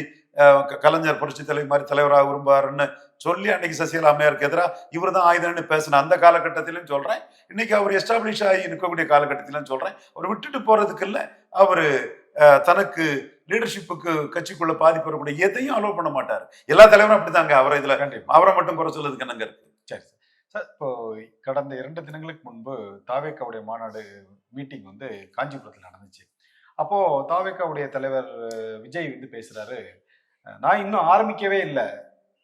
கலைஞர் புரட்சி தலைவர் மாதிரி தலைவராக விரும்புவாருன்னு சொல்லி அன்னைக்கு சசிகலா அம்மையாருக்கு எதிராக இவர் தான் ஆயுதம்னு பேசின அந்த காலகட்டத்திலும் சொல்றேன். இன்னைக்கு அவர் எஸ்டாப்ளிஷ் ஆகி இருக்கக்கூடிய காலகட்டத்திலும் சொல்றேன். அவர் விட்டுட்டு போறதுக்கு இல்லை, அவரு தனக்கு லீடர்ஷிப்புக்கு கட்சிக்குள்ள பாதிப்பு வரக்கூடிய எதையும் அலோவ் பண்ண மாட்டார். எல்லா தலைவரும் அப்படித்தாங்க. அவரை இதுல அவரை மட்டும் குறை சொல்றதுக்கு என்னங்க இருக்கு? சரி சார், இப்போ கடந்த 2 தினங்களுக்கு முன்பு தாவேக்காவுடைய மாநாடு மீட்டிங் வந்து காஞ்சிபுரத்தில் நடந்துச்சு. அப்போ தாவேக்காவுடைய தலைவர் விஜய் வந்து பேசுறாரு, நான் இன்னும் ஆரம்பிக்கவே இல்லை,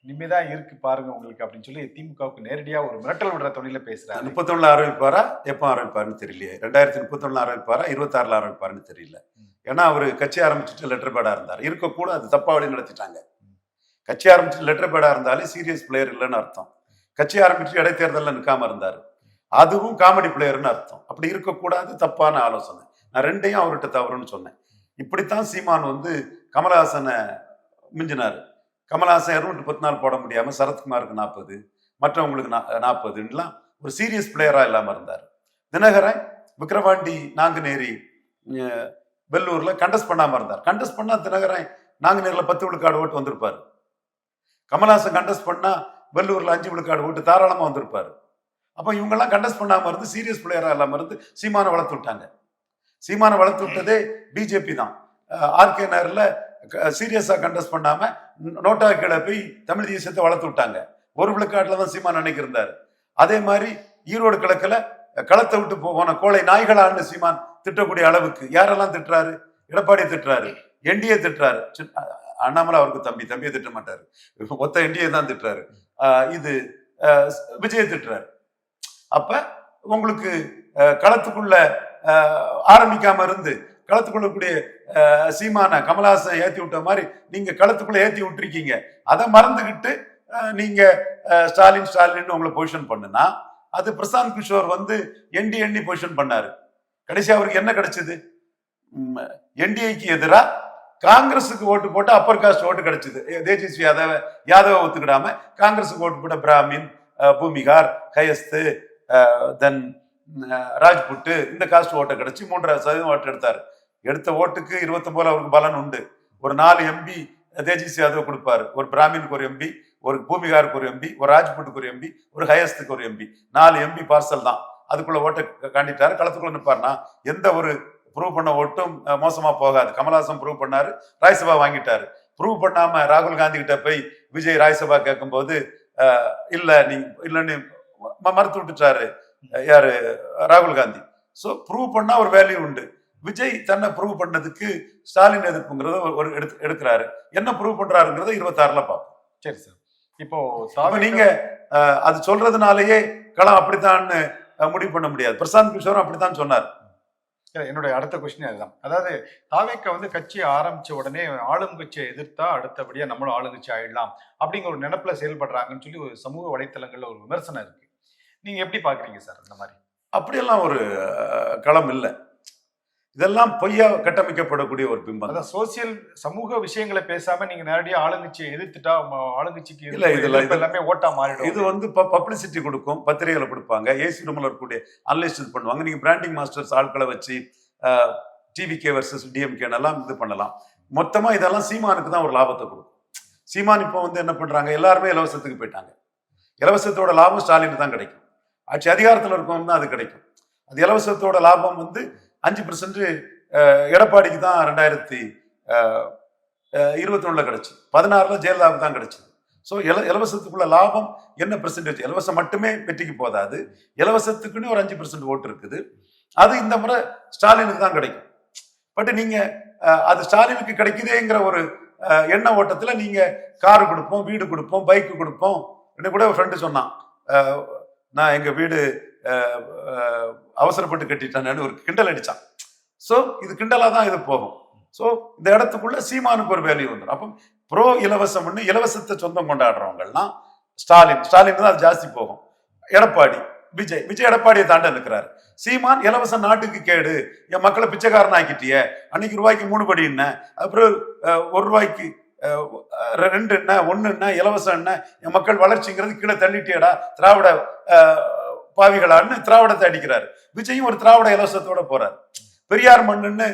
இனிமேதான் இருக்கு பாருங்க உங்களுக்கு அப்படின்னு சொல்லி திமுகவுக்கு நேரடியா ஒரு மிரட்டல் விடுற தொழில பேசுறாரு. 31 ஆரம்பிப்பாரா, எப்போ ஆரம்பிப்பாருன்னு தெரியலையே. 2031 ஆரம்பிப்பாரா, 26 ஆரம்பிப்பாருன்னு தெரியல. ஏன்னா அவர் கட்சி ஆரம்பிச்சுட்டு லெட்டர் பேடா இருந்தார். இருக்கக்கூட அது தப்பா வழி நடத்திட்டாங்க. கட்சி ஆரம்பிச்சுட்டு லெட்டர் பேடா இருந்தாலே சீரியஸ் பிளேயர் இல்லைன்னு அர்த்தம். கட்சி ஆரம்பிச்சு இடைத்தேர்தலில் நிற்காம இருந்தார், அதுவும் காமெடி பிளேயர்னு அர்த்தம். அப்படி இருக்கக்கூடாது, தப்பான ஆலோசனை. நான் ரெண்டையும் அவர்கிட்ட தவறுன்னு சொன்னேன். இப்படித்தான் சீமான் வந்து கமலஹாசனை மிஞ்சினார். கமலஹாசன் 214 போட முடியாம சரத்குமாருக்கு 40, மற்றவங்களுக்கு 40லாம் ஒரு சீரியஸ் பிளேயரா இல்லாம இருந்தார். தினகரன் விக்கிரவாண்டி நாங்குநேரி வெள்ளூர்ல கண்டஸ்ட் பண்ணாம இருந்தார். கண்டஸ்ட் பண்ணா தினகரன் நாங்குநேரில் 10 விழுக்காடு ஓட்டு வந்திருப்பாரு. கமலஹாசன் கண்டஸ்ட் பண்ணா வெள்ளூர்ல 5 விழுக்காடு ஓட்டு தாராளமா வந்திருப்பாரு. அப்ப இவங்கெல்லாம் கண்டஸ்ட் பண்ணாம இருந்து சீரியஸ் பிளேயரா இல்லாம இருந்து சீமானை வளர்த்து விட்டாங்க. சீமானை வளர்த்து விட்டதே பிஜேபி தான். ஆர்கே நகர்ல சீரியஸா கண்டஸ்ட் பண்ணாம நோட்டா கீழே போய் தமிழ் தேசியத்தை வளர்த்து விட்டாங்க. 1 விழுக்காட்டுல தான் சீமான் அன்னைக்கு இருந்தாரு. அதே மாதிரி ஈரோடு கிழக்குல களத்தை விட்டு போன கோளை நாய்களான்னு சீமான் திட்டக்கூடிய அளவுக்கு யாரெல்லாம் திட்டுறாரு? எடப்பாடியை திட்டுறாரு, என்டிஏ திட்டுறாரு. அண்ணாமலை அவருக்கு தம்பியை திட்ட மாட்டாரு, மொத்த என்டிஏ தான் திட்டுறாரு. இது விஜயை திட்டுறாரு. அப்ப உங்களுக்கு களத்துக்குள்ள ஆரம்பிக்காம இருந்து களத்துக்குள்ளக்கூடிய சீமான கமலஹாசன் ஏத்தி விட்ட மாதிரி நீங்க களத்துக்குள்ள ஏத்தி விட்டுருக்கீங்க. அதை மறந்துகிட்டு நீங்க ஸ்டாலின் உங்களை பொசிஷன் பண்ணுனா, அது பிரசாந்த் கிஷோர் வந்து எண்ணி பொசிஷன் பண்ணாரு. கடைசி அவருக்கு என்ன கிடைச்சது? என்டிஏக்கு எதிராக காங்கிரஸுக்கு ஓட்டு போட்டு அப்பர் காஸ்ட் ஓட்டு கிடைச்சது. தேஜஸ்வி யாதவ ஒத்துக்கிடாம காங்கிரஸுக்கு ஓட்டு போட்ட பிராமின், பூமிகார், கயஸ்து, தென் ராஜ்புட்டு, இந்த காஸ்ட் ஓட்டை கிடைச்சி 3% ஓட்டு எடுத்தாரு. எடுத்த ஓட்டுக்கு 29 அவருக்கு பலன் உண்டு. ஒரு 4 எம்பி தேஜஸ்வி யாதவ் கொடுப்பாரு. ஒரு பிராமினுக்கு ஒரு எம்பி, ஒரு பூமிகாருக்கு ஒரு எம்பி, ஒரு ராஜ்புட்டுக்கு ஒரு எம்பி, ஒரு ஹயஸ்துக்கு ஒரு எம்பி. 4 எம்பி பார்சல் தான். அதுக்குள்ள ஓட்டை காண்டிட்டாரு. களத்துக்குள்ள நிற்பாருனா எந்த ஒரு ப்ரூவ் பண்ண ஓட்டும் மோசமா போகாது. கமலஹாசன் ப்ரூவ் பண்ணாரு, ராஜ்யசபா வாங்கிட்டாரு. ப்ரூவ் பண்ணாம ராகுல் காந்தி கிட்ட போய் விஜய் ராஜ்யசபா கேட்கும் போது இல்லன்னு மறுத்து விட்டுட்டாரு யாரு, ராகுல் காந்தி. சோ ப்ரூவ் பண்ணா ஒரு வேல்யூ உண்டு. விஜய் தன்னை ப்ரூவ் பண்ணதுக்கு ஸ்டாலின் எதிர்ப்புங்கிறத ஒரு எடுக்கிறாரு. என்ன ப்ரூவ் பண்றாருங்கிறத 26ல பார்ப்போம். சரி சார், இப்போ நீங்க அது சொல்றதுனாலயே களம் அப்படித்தான்னு முடிவு பண்ண முடியாது. பிரசாந்த் கிஷோரும் அப்படித்தான் சொன்னார். என்னுடைய அடுத்த கொஸ்டின் அதுதான். அதாவது தாவேக்கா வந்து கட்சியை ஆரம்பிச்ச உடனே ஆளுங்கட்சியை எதிர்த்தா அடுத்தபடியா நம்மளும் ஆளுங்கட்சி ஆயிடலாம் அப்படிங்கிற ஒரு நினைப்புல செயல்படுறாங்கன்னு சொல்லி ஒரு சமூக வலைத்தளங்கள்ல ஒரு விமர்சனம் இருக்கு. நீங்க எப்படி பாக்குறீங்க சார்? அந்த மாதிரி அப்படியெல்லாம் ஒரு களம் இல்லை. இதெல்லாம் பொய்யா கட்டமைக்கப்படக்கூடிய ஒரு பிம்பம். அதான் சோசியல் சமூக விஷயங்களை பேசாம நீங்க நேரடியாக ஆளுங்கட்சியை எதிர்த்துட்டா ஆளுங்கட்சிக்கு இல்ல, இதுல எல்லாமே ஓட்டா மாறிடும். இது வந்து பப்ளிசிட்டி கொடுக்கும், பத்திரிகைகளை கொடுப்பாங்க, ஏசி ரூம்ல இருக்கக்கூடிய அனலிஸ்ட் இது பண்ணுவாங்க. நீங்க பிராண்டிங் மாஸ்டர்ஸ் ஆட்களை வச்சு டிவிகே வர்சஸ் டிஎம்கே எல்லாம் இது பண்ணலாம். மொத்தமா இதெல்லாம் சீமானுக்கு தான் ஒரு லாபத்தை கொடுக்கும். சீமான் இப்போ வந்து என்ன பண்றாங்க, எல்லாருமே இலவசத்துக்கு போயிட்டாங்க. இலவசத்தோட லாபம் ஸ்டாலின் தான் கிடைக்கும். ஆட்சி அதிகாரத்தில் இருக்கவங்க தான் அது கிடைக்கும். அது இலவசத்தோட லாபம் வந்து 5% எடப்பாடிக்கு தான் 2021 கிடைச்சு, 16ல ஜெயலலிதாவுக்கு தான் கிடைச்சது. ஸோ இலவசத்துக்குள்ள லாபம் என்ன பெர்சன்டேஜ்? இலவசம் மட்டுமே வெற்றிக்கு போதாது, இலவசத்துக்குன்னு ஒரு 5% ஓட்டு இருக்குது. அது இந்த முறை ஸ்டாலினுக்கு தான் கிடைக்கும். பட் நீங்க அது ஸ்டாலினுக்கு கிடைக்குதேங்கிற ஒரு எண்ண ஓட்டத்துல நீங்க காரு கொடுப்போம், வீடு கொடுப்போம், பைக்கு கொடுப்போம். என்ன கூட ஒரு ஃப்ரெண்டு சொன்னான், நான் எங்க வீடு அவசரப்பட்டு கட்டிட்டேன்னு ஒரு கிண்டல் அடிச்சான். சோ இது கிண்டலா தான் இது போகும். சோ இந்த இடத்துக்குள்ள சீமானுக்கு ஒரு வேல்யூ வந்துடும். அப்போ ப்ரோ இலவசம்னு இலவசத்தை சொந்தம் கொண்டாடுறவங்கலாம் ஸ்டாலின் தான் அது ஜாஸ்தி போகும். எடப்பாடி, விஜய் எடப்பாடியை தாண்ட நிற்கிறாரு. சீமான் இலவச நாட்டுக்கு கேடு, என் மக்களை பிச்சைக்காரன் ஆக்கிட்டிய, அன்னைக்கு ரூபாய்க்கு 3 படி என்ன, அப்புறம் 1 ரூபாய்க்கு 2 என்ன 1 என்ன இலவசம் என்ன, என் மக்கள் வளர்ச்சிங்கிறது கீழே தள்ளிட்டியடா திராவிட பாவிகளான்னு திராவிடத்தை அடிக்கிறாரு. விஜயும் ஒரு திராவிட இலவசத்தோட போறாரு. பெரியார் மண்ணுன்னு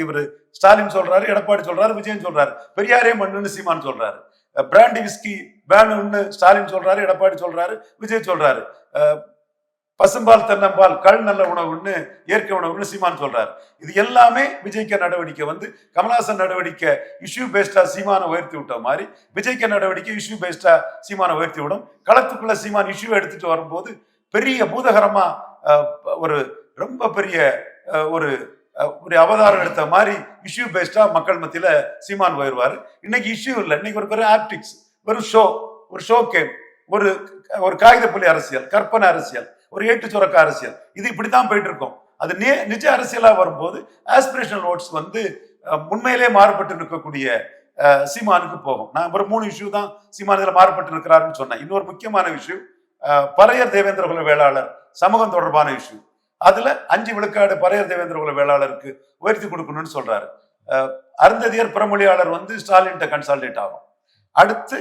இவரு ஸ்டாலின் சொல்றாரு, எடப்பாடி சொல்றாரு, விஜயன் சொல்றாரு. பெரியாரே மண்ணுன்னு சீமான் சொல்றாரு. பிராண்டி விஸ்கி வேணும்னு ஸ்டாலின் சொல்றாரு, எடப்பாடி சொல்றாரு, விஜய் சொல்றாரு. பசும்பால் தென்னம்பால் கள் நல்ல உணவுன்னு இயற்கை உணவுன்னு சீமான் சொல்றாரு. இது எல்லாமே விஜய்க்க நடவடிக்கை வந்து கமலஹாசன் நடவடிக்கை இஷ்யூ பேஸ்டா சீமானை உயர்த்தி விட்ட மாதிரி விஜய்க்க நடவடிக்கை இஷ்யூ பேஸ்டா சீமானை உயர்த்தி விடும். களத்துக்குள்ள சீமான் இஷ்யூ எடுத்துட்டு வரும்போது பெரிய பூதகரமா ஒரு ரொம்ப பெரிய ஒரு ஒரு அவதாரம் எடுத்த மாதிரி இஷ்யூ பேஸ்டா மக்கள் மத்தியில சீமான் உயர்வாரு. இன்னைக்கு இஷ்யூ இல்லை, இன்னைக்கு ஒரு பெரிய ஆப்டிக்ஸ், ஒரு ஷோ கேம், ஒரு ஒரு காகிதப்புள்ளி அரசியல், கற்பனை அரசியல், ஒரு ஏட்டு சுரக்க அரசியல், இது இப்படித்தான் போயிட்டு இருக்கும். அது நிஜ அரசியலா வரும்போது ஆஸ்பிரேஷனல் ஓட்ஸ் வந்து உண்மையிலே மாறுபட்டு நிற்கக்கூடிய சீமானுக்கு போகும். நான் ஒரு 3 இஷ்யூ தான் சீமான் இதுல மாறுபட்டு இருக்கிறாருன்னு சொன்னேன். இன்னொரு முக்கியமான இஷ்யூ பறையர் தேவேந்திர குல வேளாளர் சமூகம் தொடர்பான இஷ்யூ. அதுல 5 விழுக்காடு பறையர் தேவேந்திர குல வேளாளருக்கு உயர்த்தி கொடுக்கணும்னு சொல்றாரு. அருந்ததியர் புறமொழியாளர் வந்து ஸ்டாலின்ட்ட கன்சால்டேட் ஆகும். அடுத்து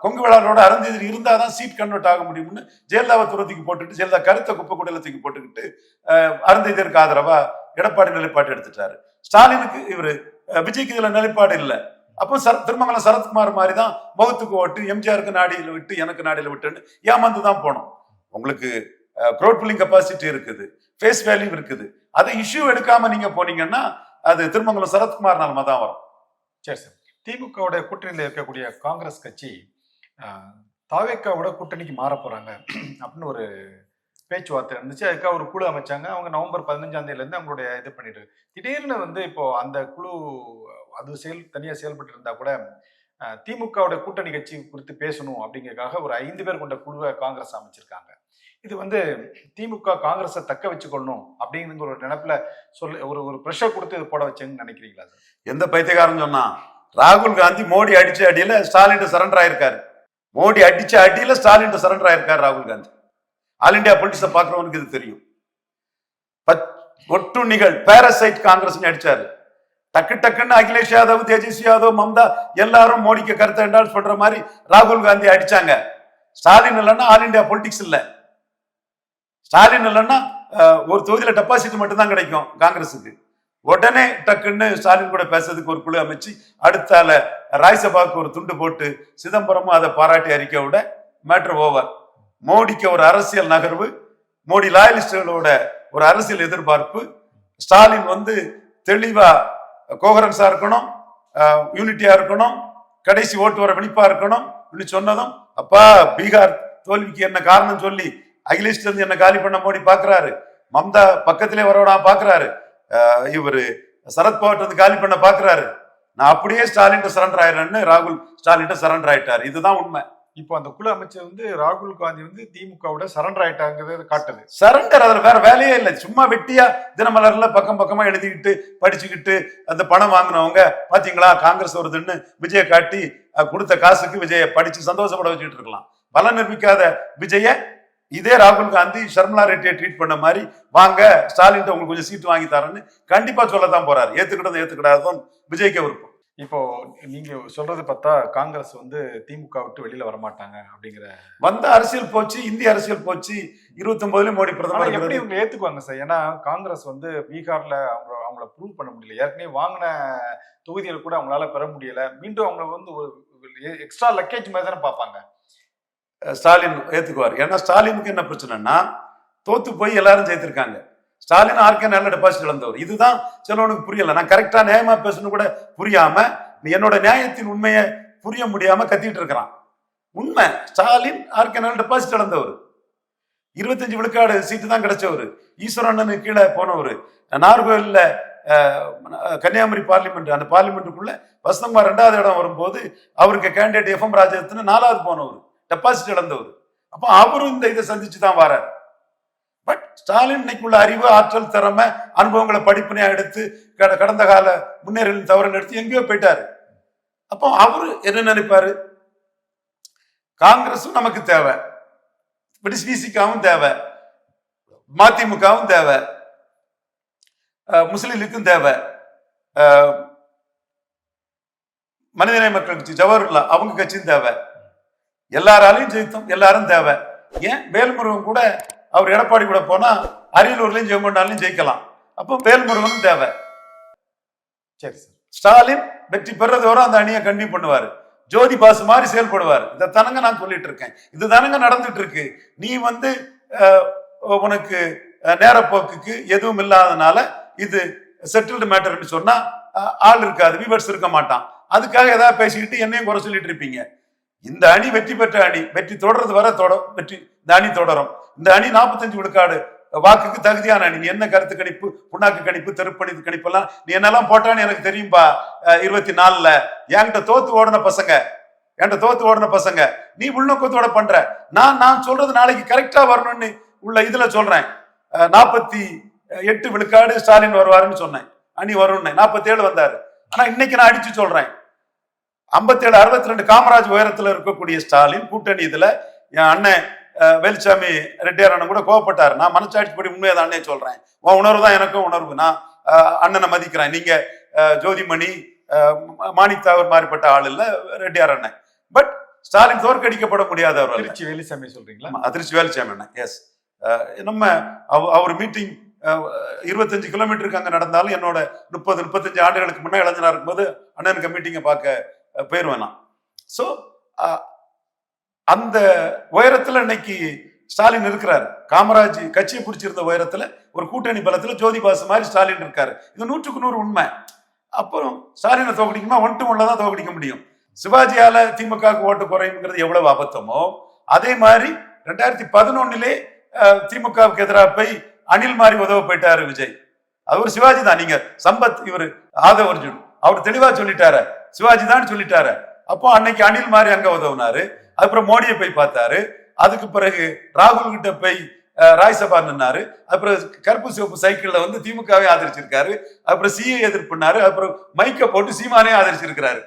கொங்கு வேளாளரோட அருந்ததியர் இருந்தாதான் சீட் கன்வெர்ட் ஆக முடியும்னு ஜெயலலிதாவை துரத்துக்கு போட்டுட்டு ஜெயலலிதா கருத்தை குப்பை கூடையில தூக்கி போட்டுக்கிட்டு அருந்ததியருக்கு ஆதரவா எடப்பாடி நிலைப்பாடு எடுத்துட்டாரு. ஸ்டாலினுக்கு இவரு விஜய்க்கு இதுல நிலைப்பாடு இல்லை. அப்போ திருமங்கலம் சரத்குமார் மாதிரி தான் முகத்துக்கு ஓட்டு, எம்ஜிஆருக்கு நாடியில விட்டு எனக்கு நாடியில விட்டுன்னு ஏமாந்து தான் போனோம். உங்களுக்கு க்ரௌட் புல்லிங் கெப்பாசிட்டி இருக்குது, ஃபேஸ் வேல்யூ இருக்குது. அதை இஷ்யூ எடுக்காம நீங்க போனீங்கன்னா அது திருமங்கலம் சரத்குமார் நிலைமை தான் வரும். சரி சார், திமுகவுடைய கூட்டணியில் இருக்கக்கூடிய காங்கிரஸ் கட்சி தாவேக்காவோட கூட்டணிக்கு மாற போறாங்க அப்படின்னு ஒரு பேச்சுவார்த்தை இருந்துச்சு. அதுக்காக ஒரு குழு அமைச்சாங்க. அவங்க நவம்பர் 15ஆம் தேதியிலேருந்து அவங்களுடைய இது பண்ணிட்டு திடீர்னு வந்து இப்போ அந்த குழு அது தனியாக செயல்பட்டு இருந்தா கூட திமுகவோட கூட்டணி கட்சி குறித்து பேசணும் அப்படிங்கிறதுக்காக ஒரு 5 பேர் கொண்ட குழுவை காங்கிரஸ் அமைச்சிருக்காங்க. இது வந்து திமுக காங்கிரஸை தக்க வச்சுக்கொள்ளணும் அப்படிங்கிற ஒரு நினைப்புல ஒரு ப்ரெஷர் கொடுத்து இது போட வச்சேன்னு நினைக்கிறீங்களா சார்? எந்த பைத்தியக்காரன் சொன்னா? ராகுல் காந்தி மோடி அடிச்ச அடியில ஸ்டாலின் சரண்டர் ஆயிருக்காரு. மோடி அடிச்ச அடியில ஸ்டாலின் சரண்டர் ஆயிருக்காரு ராகுல் காந்தி. ஆல் இண்டியா பொலிட்டிக்ஸை பார்க்கிறவனுக்கு இது தெரியும். ஒட்டு நிகழ் பேரசைட் காங்கிரஸ் அடிச்சாரு. டக்குன்னு அகிலேஷ் யாதவ், தேஜஸ்வி யாதவ், மம்தா எல்லாரும் மோடிக்கு கருத்தை என்டால்ஸ் பண்ற மாதிரி ராகுல் காந்தி அடிச்சாங்க. ஸ்டாலின் இல்லைன்னா ஆல் இண்டியா பொலிட்டிக்ஸ் இல்லை. ஸ்டாலின் இல்லைன்னா ஒரு தொகுதியில டெபாசிட் மட்டும்தான் கிடைக்கும் காங்கிரஸுக்கு. உடனே டக்குன்னு ஸ்டாலின் கூட பேசுறதுக்கு ஒரு குழு அமைச்சு அடுத்தால ராஜ்யசபாவுக்கு ஒரு துண்டு போட்டு சிதம்பரமும் அதை பாராட்டி அறிக்கை விட மேட்டர் ஓவர். மோடிக்கு ஒரு அரசியல் நகர்வு, மோடி லாயலிஸ்டுகளோட ஒரு அரசியல் எதிர்பார்ப்பு. ஸ்டாலின் வந்து தெளிவா கோகரன்ஸா இருக்கணும், யூனிட்டியா இருக்கணும், கடைசி ஓட்டு வர விழிப்பா இருக்கணும் சொன்னதும் அப்பா பீகார் தோல்விக்கு என்ன காரணம் சொல்லி அகிலேஷ் இருந்து என்ன காலி பண்ண மோடி பாக்குறாரு. மம்தா பக்கத்திலே வரவிடா பாக்குறாரு. இவரு சரத்பவார் வந்து காலி பண்ண பாக்குறாரு. நான் அப்படியே ஸ்டாலின் சரண்டர் ஆயிடுறேன்னு ராகுல் ஸ்டாலின் சரண்டர் ஆயிட்டாரு. இதுதான் உண்மை. இப்போ அந்த குழு அமைச்சர் வந்து ராகுல் காந்தி வந்து திமுகவோட சரண்டர் ஆயிட்டாங்கிறது காட்டுது. சரண்டர் அதுல வேற வேலையே இல்லை. சும்மா வெட்டியா தினமலர்ல பக்கமா எழுதிக்கிட்டு படிச்சுக்கிட்டு அந்த பணம் வாங்கினவங்க பாத்தீங்களா காங்கிரஸ் வருதுன்னு விஜய காட்டி கொடுத்த காசுக்கு விஜய படிச்சு சந்தோஷப்பட வச்சுக்கிட்டு இருக்கலாம். பலன் நிரூபிக்காத விஜய இதே ராகுல் காந்தி ஷர்மிளா ரெட்டியை ட்ரீட் பண்ண மாதிரி வாங்க ஸ்டாலின் உங்களுக்கு கொஞ்சம் சீட்டு வாங்கி தரேன்னு கண்டிப்பா சொல்லத்தான் போறாரு. ஏத்துக்கிடாதும் விஜய்க்கு விருப்பம். இப்போ நீங்க சொல்றது பார்த்தா காங்கிரஸ் வந்து திமுக விட்டு வெளியில வரமாட்டாங்க அப்படிங்கிற வந்த அரசியல் போச்சு, இந்திய அரசியல் போச்சு. 29 மோடி பிரதமர் எப்படி இவங்க ஏத்துக்குவாங்க சார்? ஏன்னா காங்கிரஸ் வந்து பீகார்ல அவங்கள ப்ரூவ் பண்ண முடியல. ஏற்கனவே வாங்கின தொகுதிகள் கூட அவங்களால பெற முடியல. மீண்டும் அவங்க வந்து ஒரு எக்ஸ்ட்ரா லக்கேஜ் மாதிரி தானே பார்ப்பாங்க. ஸ்டாலின் ஏத்துக்குவார். ஏன்னா ஸ்டாலினுக்கு என்ன பிரச்சனைன்னா தோத்து போய் எல்லாரும் ஜெயித்திருக்காங்க. ஸ்டாலின் ஆர்கே நல்ல டெபாசிட் இழந்தவர். இதுதான் சிலவனுக்கு புரியல. நான் கரெக்டா நியாயமா பேசணும் கூட புரியாம என்னோட நியாயத்தின் உண்மையை புரிய முடியாம கத்திட்டு இருக்கிறான். உண்மை ஸ்டாலின் ஆர்கே நல்ல டெபாசிட் இழந்தவர். 25 விழுக்காடு சீட்டு தான் கிடைச்சவர். ஈஸ்வரண்ணனு கீழே போனவர். நார்கோயில்ல கன்னியாகுமரி பார்லிமெண்ட், அந்த பார்லிமெண்ட்டுக்குள்ள வசந்தகுமார் 2வது இடம் வரும்போது அவருக்கு கேண்டிடேட் எஃப்எம் ராஜரத்ன 4வது போனவர், டெபாசிட் இழந்தவர். அப்போ அவரும் இந்த இதை சந்திச்சுதான் வராரு. பட் ஸ்டாலின் இன்னைக்குள்ள அறிவு, ஆற்றல், திறமை, அனுபவங்களை படிப்பினையா எடுத்து கடந்த கால முன்னேறிகளின் தவறுகள் எடுத்து எங்கேயோ போயிட்டாரு. அப்போ அவரு என்ன நினைப்பாரு? காங்கிரஸும் நமக்கு தேவை, விசிகாவும் தேவை, மதிமுகவும் தேவை, முஸ்லிம் லீக்கும் தேவை, மனிதநேய மக்கள் கட்சி ஜவஹர்லா அவங்க கட்சியும் தேவை. எல்லாராலையும் ஜெயித்தோம், எல்லாரும் தேவை. ஏன் வேல்முருகன் கூட அவர் எடப்பாடி கூட போனா அரியலூர்லயும் ஜெயங்கொண்டாலையும் ஜெயிக்கலாம். அப்போ வேல்முருகனும் தேவை. சரி சார், ஸ்டாலின் வெற்றி பெறது வர அந்த அணியை கண்டினியூ பண்ணுவாரு. ஜோதி பாசு மாதிரி செயல்படுவார். இந்த தனங்க நான் சொல்லிட்டு இருக்கேன், இது தானங்க நடந்துட்டு இருக்கு. நீ வந்து உனக்கு நேரப்போக்குக்கு எதுவும் இல்லாதனால இது செட்டில்டு மேட்டர்னு சொன்னா ஆள் இருக்காது, வியூவர்ஸ் இருக்க மாட்டான். அதுக்காக ஏதாவது பேசிக்கிட்டு என்னையும் குறை சொல்லிட்டு இருப்பீங்க. இந்த அணி வெற்றி பெற்ற அணி, வெற்றி தொடர்றது வர வெற்றி இந்த அணி தொடரும். இந்த அணி 45 விழுக்காடு வாக்குக்கு தகுதியான அணி. நீ என்ன கருத்து கணிப்பு, புண்ணாக்கு கணிப்பு, தெருப்பணி கணிப்பு எல்லாம் நீ என்னெல்லாம் போட்டான்னு எனக்கு தெரியும்பா. 24ல என்கிட்ட தோத்து ஓடின பசங்க நீ உள்நோக்கத்தோட பண்ற. நான் சொல்றது நாளைக்கு கரெக்டா வரணும்னு உள்ள இதுல சொல்றேன். 48 விழுக்காடு ஸ்டாலின் வருவாருன்னு சொன்னேன், அணி வரும்னு. 47 வந்தாரு. ஆனா இன்னைக்கு நான் அடிச்சு சொல்றேன், 57 62 காமராஜ் உயரத்துல இருக்கக்கூடிய ஸ்டாலின் கூட்டணி இதுல என் அண்ணன் வேலுச்சாமி ரெட்டியார் அண்ணன் கூட கோவப்பட்டாரு. நான் மனச்சாட்சிப்படி உண்மையை அண்ணே சொல்றேன். உன் உணர்வு தான் எனக்கும் உணர்வு. நான் அண்ணனை மதிக்கிறேன். நீங்க ஜோதிமணி மாணிக் தாகூர் மாதிரிப்பட்ட ஆள் இல்ல ரெட்டியார் அண்ணன். பட் ஸ்டாலின் தோற்கடிக்கப்பட முடியாதவர். திருச்சி வேலுச்சாமி சொல்றீங்களா? திருச்சி வேலுச்சாமி அண்ணன். எஸ். நம்ம அவர் மீட்டிங் 25 கிலோமீட்டருக்கு அங்க நடந்தாலும் என்னோட 30-35 ஆண்டுகளுக்கு முன்னே இளைஞனா இருக்கும்போது அண்ணனுக்கு மீட்டிங்கை பார்க்க போயிருவேன் நான். ஸோ அந்த உயரத்துல இன்னைக்கு ஸ்டாலின் இருக்கிறாரு. காமராஜ் கட்சியை பிடிச்சிருந்த உயரத்துல ஒரு கூட்டணி பலத்துல ஜோதி பாசு மாதிரி ஸ்டாலின் இருக்காரு. இது 100க்கு 100 உண்மை. அப்புறம் ஸ்டாலினை தோக்கடிக்குமா 1-1 தான் தோக்கடிக்க முடியும். சிவாஜியால திமுகவுக்கு ஓட்டு குறையுங்கிறது எவ்வளவு அபத்தமோ அதே மாதிரி 2011 திமுகவுக்கு எதிராக போய் அணில் மாதிரி உதவ போயிட்டாரு விஜய். அது ஒரு சிவாஜி தான். நீங்க சம்பத் இவர் ஆதவ அர்ஜுன் அவர் தெளிவா சொல்லிட்டாரு, சிவாஜி தான் சொல்லிட்டாரு. அப்போ அன்னைக்கு அணில் மாதிரி அங்க உதவுனாரு. அப்புறம் மோடியை போய் பார்த்தாரு. அதுக்கு பிறகு ராகுல் கிட்ட போய் ராஜ்சபா நின்னாரு. அப்புறம் கருப்பு சிவப்பு சைக்கிள்ல வந்து திமுகவே ஆதரிச்சிருக்காரு. அப்புறம் சிஏ எதிர்ப்புனாரு. அப்புறம் மைக்க போட்டு சீமானே ஆதரிச்சிருக்கிறாரு.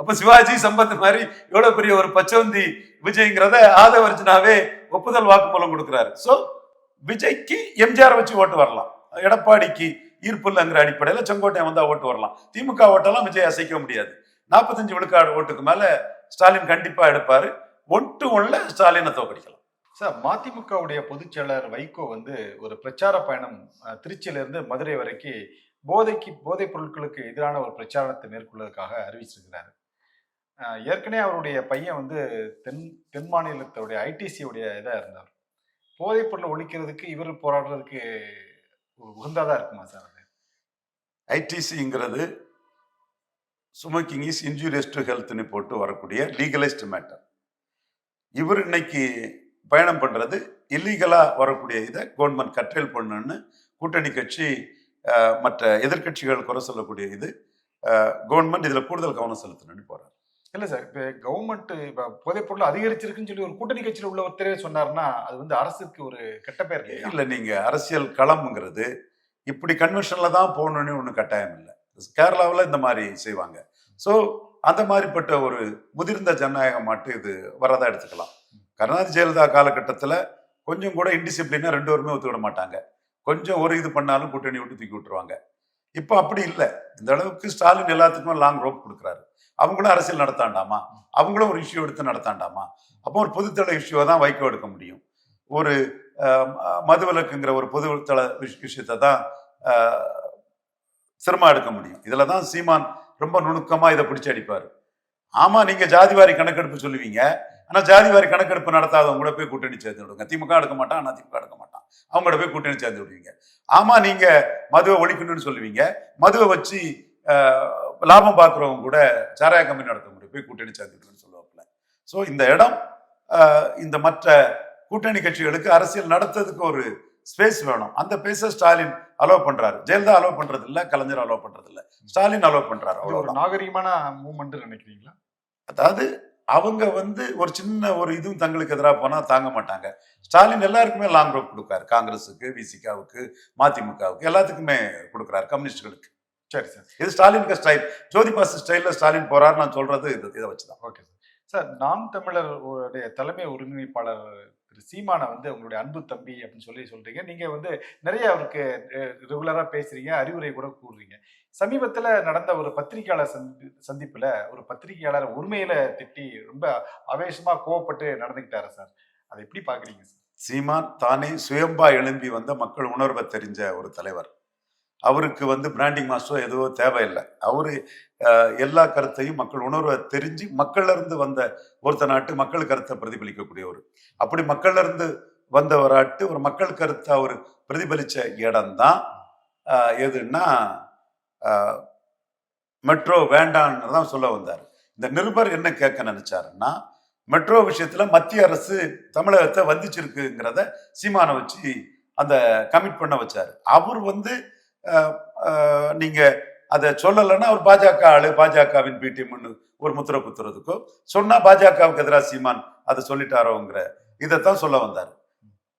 அப்ப சிவாஜி சம்பத் மாதிரி எவ்வளவு பெரிய ஒரு பச்சவந்தி விஜய்ங்கிறத ஆதவ அர்ஜுனாவே ஒப்புதல் வாக்குமூலம் கொடுக்கிறாரு. சோ விஜய்க்கு எம்ஜிஆர் வச்சு ஓட்டு வரலாம், எடப்பாடிக்கு ஈர்ப்புங்கிற அடிப்படையில செங்கோட்டையன் வந்தா ஓட்டு வரலாம். திமுக ஓட்டெல்லாம் விஜய் அசைக்க முடியாது. 45 விழுக்காடு ஓட்டுக்கு மேல ஸ்டாலின் கண்டிப்பா எடுப்பாரு. 1-1 ஸ்டாலினை தோக்கடிக்கலாம். சார், மதிமுகவுடைய பொதுச் செயலர் வைகோ வந்து ஒரு பிரச்சார பயணம் திருச்சியிலிருந்து மதுரை வரைக்கும் போதைப் பொருட்களுக்கு எதிரான ஒரு பிரச்சாரத்தை மேற்கொள்வதற்காக அறிவிச்சிருக்கிறாரு. ஏற்கனவே அவருடைய பையன் வந்து தென் மாநிலத்துடைய ஐடிசியுடைய இதாக இருந்தார். போதைப் பொருளை ஒழிக்கிறதுக்கு இவர் போராடுறதுக்கு உகந்ததா இருக்குமா சார்? அது ஐடிசிங்கிறது ஸ்மோக்கிங் இஸ் இன்ஜூரியஸ் டு ஹெல்த்னு போட்டு வரக்கூடிய லீகலைஸ்டு மேட்டர். இவர் இன்னைக்கு பயணம் பண்றது இல்லீகலா வரக்கூடிய இதை கவர்மெண்ட் கட்டைல் பண்ணுன்னு கூட்டணி கட்சி மற்ற எதிர்கட்சிகள் குறை சொல்லக்கூடிய இது கவர்மெண்ட் இதுல கூடுதல் கவனம் செலுத்தணும்னு போறாரு. இல்ல சார், இப்ப கவர்மெண்ட் இப்ப போதைப் பொருள் அதிகரிச்சிருக்குன்னு சொல்லி ஒரு கூட்டணி கட்சியில் உள்ள ஒருத்தரே சொன்னார்னா அது வந்து அரசுக்கு ஒரு கெட்ட பேர் இல்ல. நீங்க அரசியல் களம்ங்கிறது இப்படி கன்வென்ஷன்ல தான் போகணும்னு ஒண்ணு கட்டாயம் இல்லை. கேரளாவில் இந்த மாதிரி செய்வாங்க. ஸோ அந்த மாதிரிப்பட்ட ஒரு முதிர்ந்த ஜனநாயகம் மாட்டு இது வரதா எடுத்துக்கலாம். கருணாநிதி ஜெயலலிதா காலகட்டத்தில் கொஞ்சம் கூட இன்டிசிப்ளினா 2 பேருமே ஒத்துக்கிட மாட்டாங்க. கொஞ்சம் ஒரு இது பண்ணாலும் கூட்டணி விட்டு தூக்கி விட்டுருவாங்க. இப்போ அப்படி இல்லை. இந்த அளவுக்கு ஸ்டாலின் எல்லாத்துக்கும் லாங் ரோப் கொடுக்குறாரு. அவங்களும் அரசியல் நடத்தாண்டாமா, அவங்களும் ஒரு இஷ்யூ எடுத்து நடத்தாண்டாமா. அப்போ ஒரு பொதுத்தள இஷ்யூவை தான் வைகோ எடுக்க முடியும். ஒரு மதுவிலக்குங்கிற ஒரு பொதுத்தள விஷயத்தை தான் சிரமமா எடுக்க முடியும். இதுல தான் சீமான் ரொம்ப நுணுக்கமா இதை பிடிச்சு அடிப்பாரு. ஆமா, நீங்க ஜாதிவாரி கணக்கெடுப்பு சொல்லுவீங்க, ஆனா ஜாதிவாரி கணக்கெடுப்பு நடத்தாதவங்க கூட போய் கூட்டணி சேர்ந்து விடுங்க. திமுக எடுக்க மாட்டான், அதிமுக எடுக்க மாட்டான், அவங்களோட போய் கூட்டணி சேர்ந்து விடுவீங்க. ஆமா, நீங்க மதுவை ஒழிக்கணும்னு சொல்லுவீங்க, மதுவை வச்சு லாபம் பார்க்குறவங்க கூட சாராய கம்பெனி நடத்த முடியும், போய் கூட்டணி சேர்ந்து விடுன்னு சொல்லுவாப்புல. ஸோ இந்த இடம் இந்த மற்ற கூட்டணி கட்சிகளுக்கு அரசியல் நடத்துறதுக்கு ஒரு ஸ்பேஸ் வேணும். அந்த பேச ஸ்டாலின் அலோவ் பண்றாரு. ஜெயலலிதா அலோவ் பண்றது இல்ல, கலைஞர் அலோவ் பண்றது இல்ல, ஸ்டாலின் அலோவ் பண்றாரு. ஒரு நாகரிகமான மூவ்மெண்ட் நினைக்கிறீங்களா? அதாவது அவங்க வந்து ஒரு சின்ன ஒரு இதுவும் தங்களுக்கு எதிராக போனா தாங்க மாட்டாங்க. ஸ்டாலின் எல்லாருக்குமே லாங் ரோப் கொடுக்காரு. காங்கிரஸுக்கு, விசிகாவுக்கு, மதிமுகவுக்கு எல்லாத்துக்குமே கொடுக்குறாரு, கம்யூனிஸ்டுகளுக்கு. சரி சார், இது ஸ்டாலினுக்கு ஸ்டைல். ஜோதி பாசு ஸ்டைல்ல ஸ்டாலின் போறாரு. நான் சொல்றது இதை வச்சுதான். Okay sir. சார், நாம் தமிழர் தலைமை ஒருங்கிணைப்பாளர் திரு சீமானை வந்து உங்களுடைய அன்பு தம்பி அப்படின்னு சொல்றீங்க. நீங்க வந்து நிறைய அவருக்கு ரெகுலரா பேசுறீங்க, அறிவுரை கூட கூறுறீங்க. சமீபத்துல நடந்த ஒரு பத்திரிகையாளர் சந்திப்புல ஒரு பத்திரிகையாளர் உரிமையில திட்டி ரொம்ப ஆவேசமா கோவப்பட்டு நடந்துக்கிட்டாரு சார். அதை எப்படி பாக்குறீங்க சார்? சீமான் தானே சுயம்பா எழும்பி வந்த மக்கள் உணர்வை தெரிஞ்ச ஒரு தலைவர். அவருக்கு வந்து பிராண்டிங் மாஸ்டர் எதுவும் தேவையில்லை. அவரு எல்லா கருத்தையும் மக்கள் உணர்வை தெரிஞ்சு மக்கள்ல இருந்து வந்த ஒருத்த நாட்டு மக்கள் கருத்தை பிரதிபலிக்கக்கூடியவர். அப்படி மக்கள்ல இருந்து வந்தவராட்டு ஒரு மக்கள் கருத்தை அவர் பிரதிபலிச்ச இடம்தான் எதுன்னா மெட்ரோ வேண்டான்னு தான் சொல்ல வந்தார். இந்த நிருபர் என்ன கேட்க நினைச்சாருன்னா, மெட்ரோ விஷயத்துல மத்திய அரசு தமிழகத்தை வந்திச்சிருக்குங்கிறத சீமானை வச்சு அந்த கமிட் பண்ண வச்சாரு. அவர் நீங்க அதை சொல்லலைன்னா அவர் பாஜக ஆளு, பாஜகவின் பிடிஎம்னு ஒரு முத்திரை குத்துறதுக்கோ சொன்னா பாஜகவுக்கு எதிராக சீமான் அதை சொல்லிட்டாரோங்கிற இதைத்தான் சொல்ல வந்தார்.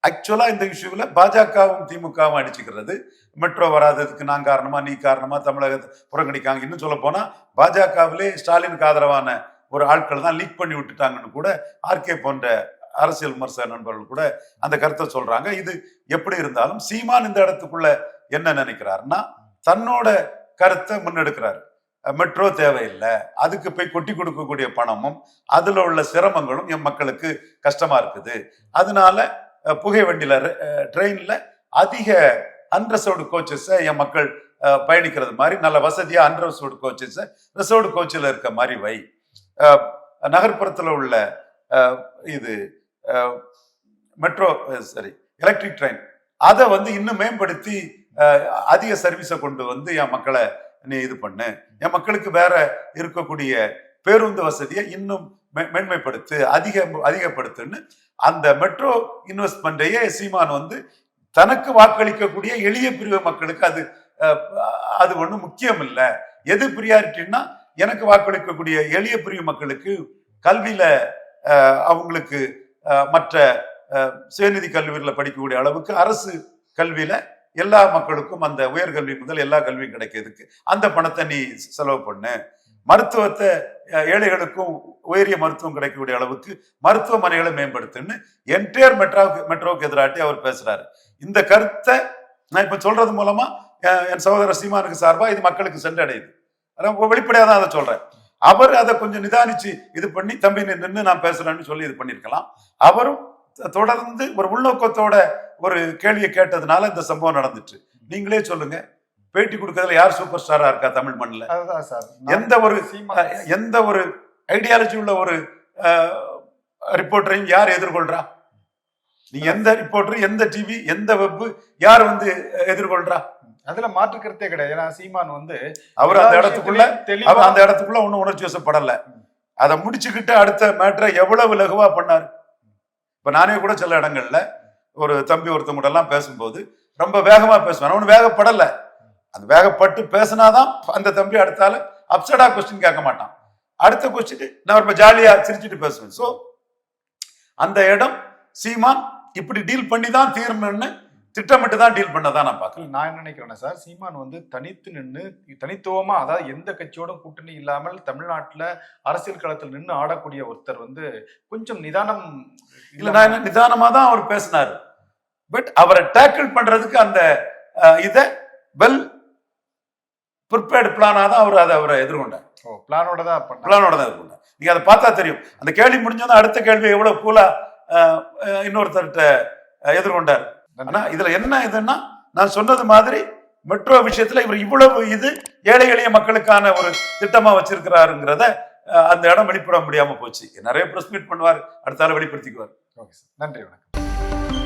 ஆக்சுவலா இந்த இஷ்யூல பாஜகவும் திமுகவும் அடிச்சுக்கிறது, மெட்ரோ வராததுக்கு நான் காரணமா நீ காரணமா தமிழகத்தை புறக்கணிக்காங்க. இன்னும் சொல்ல போனா பாஜகவிலே ஸ்டாலினுக்கு ஆதரவான ஒரு ஆட்கள் தான் லீக் பண்ணி விட்டுட்டாங்கன்னு கூட ஆர்கே போன்ற அரசியல் விமர்சக நண்பர்கள் கூட அந்த கருத்தை சொல்றாங்க. இது எப்படி இருந்தாலும் சீமான் இந்த இடத்துக்குள்ள என்ன நினைக்கிறாருன்னா, தன்னோட கருத்தை முன்னெடுக்கிறாரு. மெட்ரோ தேவையில்லை, அதுக்கு போய் கொட்டி கொடுக்கக்கூடிய பணமும் அதுல உள்ள சிரமங்களும் என் மக்களுக்கு கஷ்டமா இருக்குது. அதனால புகை வண்டியில ட்ரெயின்ல அதிக அன்ரிசர்வ்டு கோச்சஸ் என் மக்கள் பயணிக்கிறது மாதிரி நல்ல வசதியா அன்ரிசர்வ்டு கோச்சஸ் ரிசர்வ்டு கோச்சில் இருக்க மாதிரி வை. நகர்ப்புறத்தில் உள்ள இது மெட்ரோ எலக்ட்ரிக் ட்ரெயின் அதை இன்னும் மேம்படுத்தி அதிக சர்வீஸை கொண்டு என் மக்களை நீ இது பண்ணு, என் மக்களுக்கு வேற இருக்கக்கூடிய பேருந்து வசதியை இன்னும் மேன்மைப்படுத்து, அதிகப்படுத்துன்னு அந்த மெட்ரோ இன்வெஸ்ட்மெண்ட்டையே சீமான் தனக்கு வாக்களிக்கக்கூடிய எளிய பிரிவு மக்களுக்கு அது ஒன்றும் முக்கியம் இல்லை. எது பிரியாரிட்டின்னா, எனக்கு வாக்களிக்கக்கூடிய எளிய பிரிவு மக்களுக்கு கல்வியில அவங்களுக்கு மற்ற சுயநிதி கல்வியில் படிக்கக்கூடிய அளவுக்கு அரசு கல்வியில எல்லா மக்களுக்கும் அந்த உயர்கல்வி முதல் எல்லா கல்வியும் கிடைக்கிறதுக்கு அந்த பணத்தை நீ செலவு பண்ணு. மருத்துவத்தை ஏழைகளுக்கும் உயரிய மருத்துவம் கிடைக்கக்கூடிய அளவுக்கு மருத்துவமனைகளை மேம்படுத்துன்னு என்டையர் மெட்ரோவுக்கு எதிராட்டி அவர் பேசுறாரு. இந்த கருத்தை நான் இப்ப சொல்றது மூலமா என் சகோதரர் சீமானுக்கு சார்பா இது மக்களுக்கு சென்றடையுது. வெளிப்படையா தான் அதை சொல்றேன். அவர் அதை கொஞ்சம் நிதானிச்சு இது பண்ணி தம்பி நின்று நான் பேசுறேன்னு சொல்லி இது பண்ணிருக்கலாம். அவரும் தொடர்ந்து ஒரு உள்நோக்கத்தோட ஒரு கேள்வியை கேட்டதுனால இந்த சம்பவம் நடந்துச்சு. நீங்களே சொல்லுங்க, பேட்டி கொடுக்கறதுல யார் சூப்பர் ஸ்டாரா இருக்கா தமிழ் மண்ணில்? எந்த ஒரு ஐடியாலஜி உள்ள ஒரு ரிப்போர்ட்டரையும் யார் எதிர்கொள்றா? நீ எந்த ரிப்போர்ட்டர், எந்த டிவி, எந்த வெப் யார் எதிர்கொள்றா? அதுல மாற்று கருத்தே கிடையாது. ஏன்னா சீமான் அவர் அந்த இடத்துக்குள்ள ஒன்னும் உணர்ச்சி வசப்படல. அதை முடிச்சுக்கிட்டு அடுத்த மேட்டரை எவ்வளவு லகுவா பண்ணாரு. இப்ப நானே கூட சில இடங்கள்ல ஒரு தம்பி ஒருத்தவங்க எல்லாம் பேசும்போது ரொம்ப வேகமா பேசுவேன். அவனு வேகப்படல. அந்த வேகப்பட்டு பேசினாதான் அந்த தம்பி அடுத்தால அப்செட்டா கொஸ்டின் கேட்க மாட்டான். அடுத்த கொஸ்டின் நான் ரொம்ப ஜாலியா சிரிச்சுட்டு பேசுவேன். சோ அந்த இடம் சீமான் இப்படி டீல் பண்ணி தான் தீரணும்னு திட்டமிட்டு தான் டீல் பண்ணதான் நான் பார்க்கல. நான் என்ன நினைக்கிறேன்னா சார், சீமான் தனித்து நின்று தனித்துவமா, அதாவது எந்த கட்சியோடும் கூட்டணி இல்லாமல் தமிழ்நாட்டுல அரசியல் களத்தில் நின்று ஆடக்கூடிய ஒருத்தர் கொஞ்சம் நிதானம் இல்ல. நான் என்ன நிதானமா தான் அவர் பேசினாரு. பட் அவரை டேக்கிள் பண்றதுக்கு அந்த இதை வெல் ப்ரிப்பேர்டு பிளானா தான் அவரை எதிர்கொண்டார். பிளானோட தான் எதிர்கொண்டார். நீங்க அதை பார்த்தா தெரியும். அந்த கேள்வி முடிஞ்சோன்னா அடுத்த கேள்வி எவ்வளவு கூலா இன்னொருத்தர்கிட்ட எதிர்கொண்டார். ஆனா இதுல என்ன இதுன்னா, நான் சொன்னது மாதிரி மெட்ரோ விஷயத்துல இவர் இவ்வளவு ஏழை எளிய மக்களுக்கான ஒரு திட்டமா வச்சிருக்கிறாருங்கிறத அந்த இடம் வெளிப்பட முடியாம போச்சு. நிறைய பிரஸ் மீட் பண்ணுவார், அடுத்தால வெளிப்படுத்திக்குவார். நன்றி, வணக்கம்.